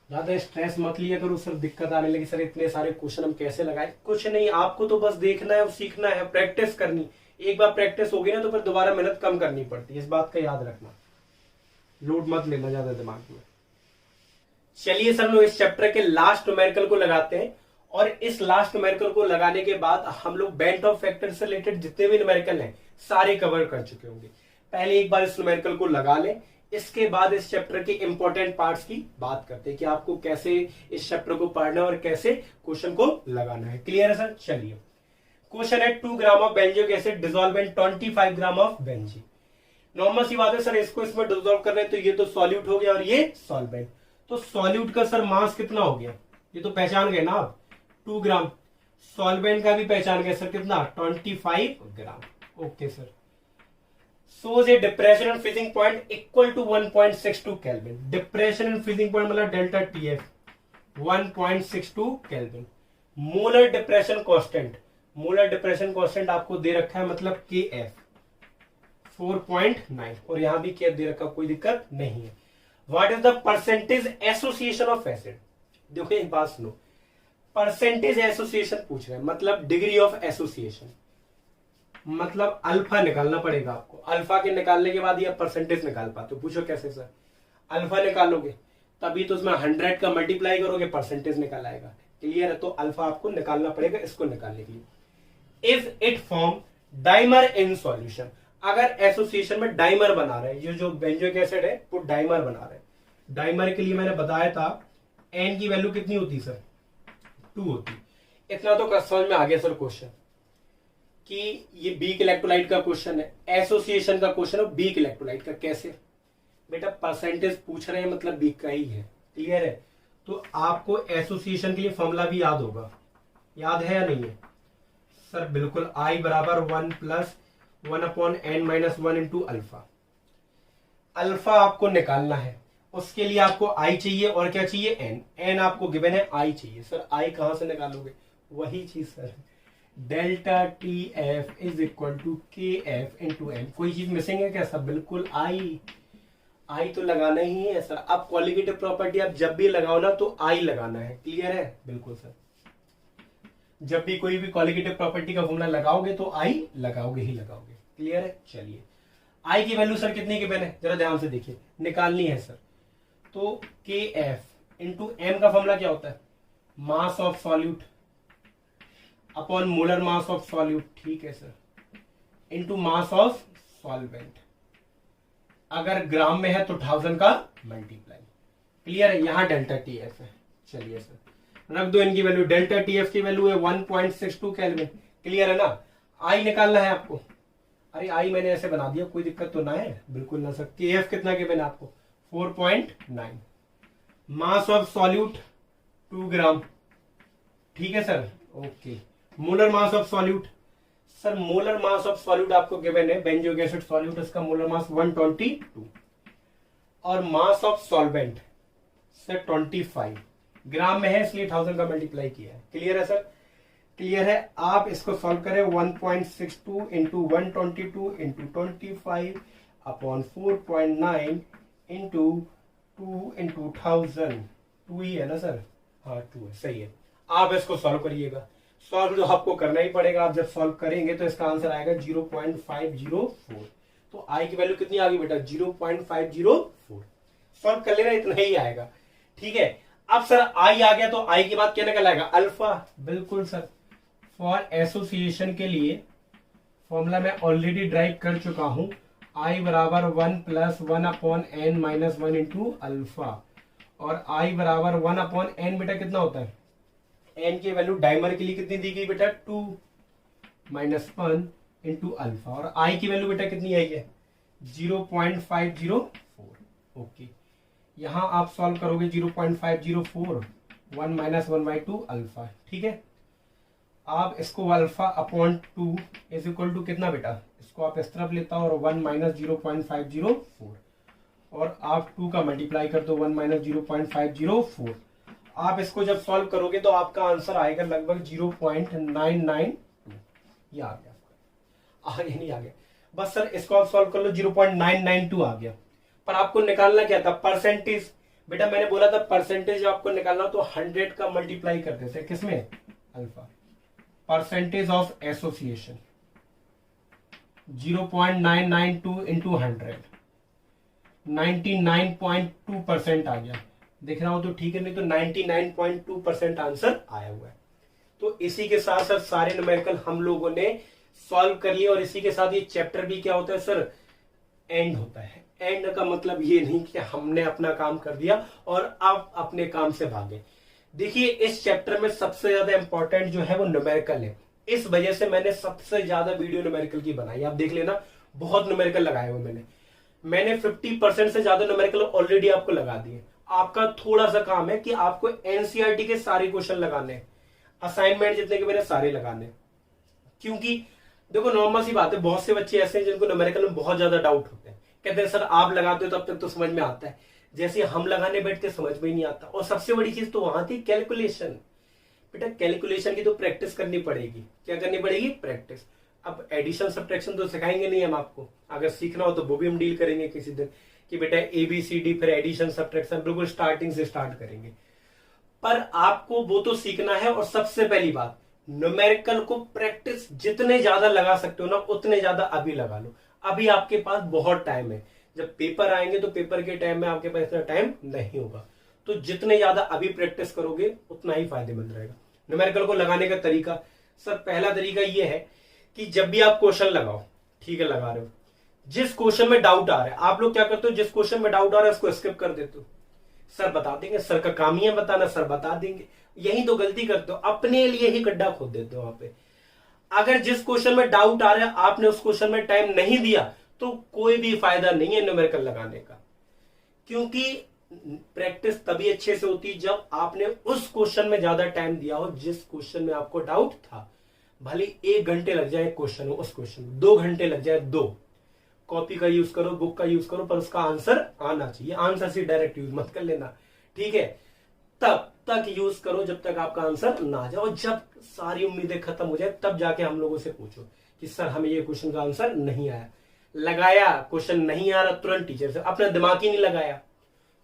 ज्यादा स्ट्रेस मत लिया करो सर, दिक्कत आने लगी सर इतने सारे क्वेश्चन हम कैसे लगाए। कुछ नहीं, आपको तो बस देखना है और सीखना है, प्रैक्टिस करनी। एक बार प्रैक्टिस होगी ना तो फिर दोबारा मेहनत कम करनी पड़ती है, इस बात का याद रखना, लोड मत लेना ज्यादा दिमाग में। चलिए सर, हम लोग इस चैप्टर के लास्ट न्यूमेरिकल को लगाते हैं, और इस लास्ट न्यूमेरिकल को लगाने के बाद हम लोग बेंट ऑफ फैक्टर से रिलेटेड जितने भी न्यूमेरिकल हैं सारे कवर कर चुके होंगे। पहले एक बार इस न्यूमेरिकल को लगा लें, इसके बाद इस चैप्टर के इंपॉर्टेंट पार्ट्स की बात करते हैं कि आपको कैसे इस चैप्टर को पढ़ना है और कैसे क्वेश्चन को लगाना है। क्लियर है सर? चलिए, क्वेश्चन है 2 ग्राम of benzoic acid dissolve in 25 ग्राम ऑफ बेंजीन। नॉर्मल सी बात है सर, इसको इसमें डिसॉल्व कर रहे हैं तो ये तो सॉल्यूट हो गया और ये सॉल्वेंट। तो सॉल्यूट का सर मास कितना हो गया, ये तो पहचान गए ना आप, 2 ग्राम। सॉल्वेंट का भी पहचान गए सर, कितना, 25 ग्राम। Okay sir. shows a depression and freezing point equal to 1.62 Kelvin. Depression and freezing point मतलब delta TF 1.62 Kelvin. Molar depression constant, molar depression constant आपको दे रखा है मतलब KF 4.9, और यहां भी KF दे रखा, कोई दिक्कत नहीं है। What is the percentage association of acid. देखो एक बात सुनो, परसेंटेज एसोसिएशन पूछ रहे हैं, मतलब डिग्री ऑफ एसोसिएशन, मतलब अल्फा निकालना पड़ेगा आपको। अल्फा के निकालने के बाद ये परसेंटेज निकाल पाते हो। पूछो कैसे सर? अल्फा निकालोगे तभी तो उसमें 100 का मल्टीप्लाई करोगे, परसेंटेज निकाल आएगा। क्लियर है? तो अल्फा आपको निकालना पड़ेगा इसको निकालने के लिए। If it form dimer in solution, अगर एसोसिएशन में डाइमर बना रहे हैं, ये जो बेंजोइक एसिड है वो डाइमर बना रहे हैं। डाइमर के लिए मैंने बताया था एन की वैल्यू कितनी होती सर, 2 होती। इतना तो समझ में आ गया सर क्वेश्चन कि ये वीक इलेक्ट्रोलाइट का क्वेश्चन है, एसोसिएशन का क्वेश्चन है वीक इलेक्ट्रोलाइट का। कैसे बेटा, परसेंटेज पूछ रहे हैं मतलब वीक का ही है। क्लियर है? तो आपको एसोसिएशन के लिए फॉर्मूला भी याद होगा, याद है या नहीं है सर? बिल्कुल, I बराबर 1 plus 1 upon n minus 1 into alpha. Alpha आपको निकालना है, उसके लिए आपको I चाहिए और क्या चाहिए, n। n आपको गिवन है, I चाहिए। सर I कहां से निकालोगे? वही चीज sir, delta TF is equal to KF into M. कोई चीज मिसिंग है क्या सर? बिल्कुल I तो लगाना ही है सर। अब क्वालिटेटिव प्रॉपर्टी आप जब भी लगाओ ना तो I लगाना है। क्लियर है? बिल्कुल सर, जब भी कोई भी क्वालिटेटिव प्रॉपर्टी का फॉर्मूला लगाओगे तो I लगाओगे ही लगाओगे। क्लियर है? चलिए, I की वैल्यू सर कितनी गिवन है जरा ध्यान से देखिए, निकालनी है सर। तो KF इंटू एम का फॉर्मूला क्या होता है, मास of solute upon molar mass of solute, ठीक है sir, into mass of solvent. अगर ग्राम में है तो 1000 का मल्टीप्लाई। क्लियर है, यहां डेल्टा टी एफ है। चलिए सर रख दो इनकी वैल्यू, डेल्टा टी एफ की वैल्यू है 1.62 केल्विन। क्लियर है ना, आई निकालना है आपको। अरे आई मैंने ऐसे बना दिया, कोई दिक्कत तो ना है, बिल्कुल ना सर। के एफ कितना गिवन है आपको, 4.9। मास ऑफ सॉल्यूट 2 ग्राम, ठीक है sir, okay. Molar mass of solute, sir molar mass of solute आपको गिवन है, बेंजोइक एसिड सॉल्यूट, इसका मोलर मास 122 और मास ऑफ सॉल्वेंट सर 25 ग्राम में है, इसलिए 1000 का मल्टीप्लाई किया है। क्लियर है सर, क्लियर है। आप इसको सॉल्व करें, 1.62 into 122 into 25 upon 4.9 into 2 into 1000, 2 ही है ना सर, हाँ 2 है, सही है। आप इसको सॉल्व करिएगा, सॉल्व तो आपको करना ही पड़ेगा। आप जब सॉल्व करेंगे तो इसका आंसर आएगा 0.504। तो आई की वैल्यू कितनी आ गई बेटा, 0.504। सॉल्व कर लेना, इतना ही आएगा, ठीक है। अब सर आई आ गया तो आई के बाद क्या निकल आएगा, अल्फा। बिल्कुल सर, फॉर एसोसिएशन के लिए फॉर्मूला मैं ऑलरेडी ड्राइव कर चुका हूं, आई बराबर 1 plus 1 upon n minus 1 into alpha, और आई बराबर 1 अपॉन एन बेटा कितना होता है, एन की वैल्यू डायमर के लिए कितनी दी गई बेटा, 2 माइनस 1 इंटू अल्फा, और आई की वैल्यू बेटा कितनी आई है, 0.504। ओके, यहां आप सॉल्व करोगे 0.504, 1 माइनस 1/2 अल्फा, ठीक है। आप इसको alpha upon 2 is equal to कितना बेटा, इसको आप इस तरफ लेता हो और 1 माइनस 0.504, और आप 2 का मल्टीप्लाई कर दो, 1 माइनस 0.504। आप इसको जब सॉल्व करोगे तो आपका आंसर आएगा लगभग 0.992। ये आ गया, आगे नहीं आ गया, बस सर इसको आप सॉल्व कर लो, 0.992 आ गया। पर आपको निकालना क्या था, परसेंटेज। बेटा मैंने बोला था परसेंटेज आपको निकालना तो 100 का मल्टीप्लाई कर देते, किसमें, alpha. Percentage of association 0.992 into 100, 99.2% आ गया। देख रहा हूं तो ठीक है, नहीं तो 99.2% आंसर आया हुआ है। तो इसी के साथ साथ सारे न्यूमेरिकल हम लोगों ने सॉल्व कर लिए, और इसी के साथ ये चैप्टर भी क्या होता है सर, एंड होता है। एंड का मतलब ये नहीं कि हमने अपना काम कर दिया और आप अपने काम से भागे। देखिए इस चैप्टर में सबसे ज्यादा इंपॉर्टेंट जो है वो न्यूमेरिकल है, इस वजह से मैंने सबसे ज्यादा वीडियो न्यूमेरिकल की बनाई। आप देख लेना, बहुत न्यूमेरिकल लगाए हुए मैंने 50% से ज्यादा न्यूमेरिकल ऑलरेडी आपको लगा दिए। आपका थोड़ा सा काम है कि आपको एनसीईआरटी के सारे क्वेश्चन लगाने, असाइनमेंट जितने के मैंने सारे लगाने, क्योंकि देखो नॉर्मल सी बात है, बहुत से बच्चे ऐसे हैं जिनको न्यूमेरिकल में बहुत ज्यादा डाउट होते हैं, कहते हैं सर आप लगाते हो तब तक तो समझ में आता है, जैसे हम लगाने बैठते समझ में ही नहीं आता। और सबसे बड़ी चीज तो वहां थी कैलकुलेशन। बेटा कैलकुलेशन की तो प्रैक्टिस करनी पड़ेगी। क्या करनी पड़ेगी, प्रैक्टिस। अब एडिशन सब्ट्रैक्शन तो सिखाएंगे नहीं हम आपको, अगर सीखना हो तो वो भी हम डील करेंगे किसी दिन, कि बेटा ABCD फिर एडिशन सब्ट्रैक्शन बिल्कुल स्टार्टिंग से स्टार्ट करेंगे। पर आपको वो तो सीखना है, और सबसे पहली बात न्यूमेरिकल को प्रैक्टिस जितने ज्यादा लगा सकते हो ना उतने ज्यादा अभी लगा लो। अभी आपके पास बहुत टाइम है, जब पेपर आएंगे तो पेपर के टाइम में आपके पास इतना टाइम नहीं होगा। तो जितने ज्यादा अभी प्रैक्टिस करोगे उतना ही फायदेमंद रहेगा। न्यूमेरिकल को लगाने का तरीका, सर पहला तरीका यह है कि जब भी आप क्वेश्चन लगाओ, ठीक है लगा रहे हो, जिस क्वेश्चन में डाउट आ रहा है, आप लोग क्या करते हो, जिस क्वेश्चन में डाउट आ रहा है उसको स्किप कर देते हो। सर बता देंगे, सर का काम ही है बताना, सर बता देंगे। यही तो गलती करते हो, अपने लिए ही गड्ढा खोद देते हो वहां पे। अगर जिस क्वेश्चन में डाउट आ रहा है आपने उस क्वेश्चन में टाइम नहीं दिया तो कोई भी फायदा नहीं है न्यूमेरिकल लगाने का, क्योंकि प्रैक्टिस तभी अच्छे से होती है जब आपने उस क्वेश्चन में ज्यादा टाइम दिया हो जिस क्वेश्चन में आपको डाउट था। भले 1 घंटे लग जाए क्वेश्चन हो, उस क्वेश्चन में 2 घंटे लग जाए, 2 कॉपी का यूज करो, बुक का यूज करो, पर उसका आंसर आना चाहिए। आंसर से डायरेक्ट यूज मत कर लेना, ठीक है। तब तक यूज करो जब तक आपका आंसर ना आ जाए, और जब सारी उम्मीदें खत्म हो जाए तब जाके हम लोगों से पूछो कि सर हमें ये क्वेश्चन का आंसर नहीं आया। लगाया क्वेश्चन नहीं आ रहा, तुरंत टीचर से, अपना दिमाग ही नहीं लगाया,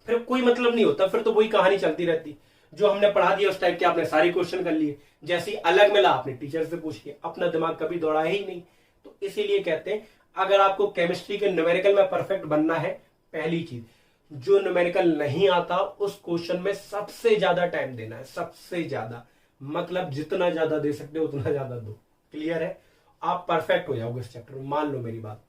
फिर कोई मतलब नहीं होता, फिर तो वही कहानी चलती रहती। जो हमने पढ़ा दिया उस टाइप के आपने सारे क्वेश्चन कर लिए, जैसे ही अलग मिला आपने टीचर से पूछ लिया, अपना दिमाग कभी दौड़ाया ही नहीं। तो इसीलिए कहते हैं अगर आपको केमिस्ट्री के न्यूमेरिकल में परफेक्ट बनना है, पहली चीज जो न्यूमेरिकल नहीं आता उस क्वेश्चन में सबसे ज्यादा टाइम देना है, सबसे ज्यादा, मतलब जितना ज्यादा दे सकते हो उतना ज्यादा दो। क्लियर है? आप परफेक्ट हो जाओगे इस चैप्टर में, मान लो मेरी बात।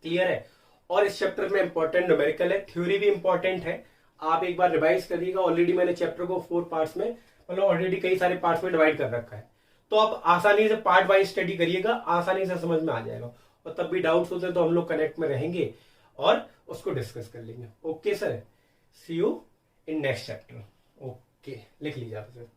क्लियर है? और इस चैप्टर में इंपॉर्टेंट न्यूमेरिकल है, थ्योरी भी इंपॉर्टेंट है। आप एक बार रिवाइज करिएगा, ऑलरेडी मैंने चैप्टर को 4 पार्ट्स में, मतलब ऑलरेडी कई सारे पार्ट्स में डिवाइड कर रखा है, तो आप आसानी से पार्ट वाइज स्टडी करिएगा, आसानी से समझ में आ जाएगा। और तब भी डाउट्स होते हैं तो हम लोग कनेक्ट में रहेंगे और उसको डिस्कस कर लेंगे। Okay sir, see you in next chapter. Okay, लिख लीजिए आप सर।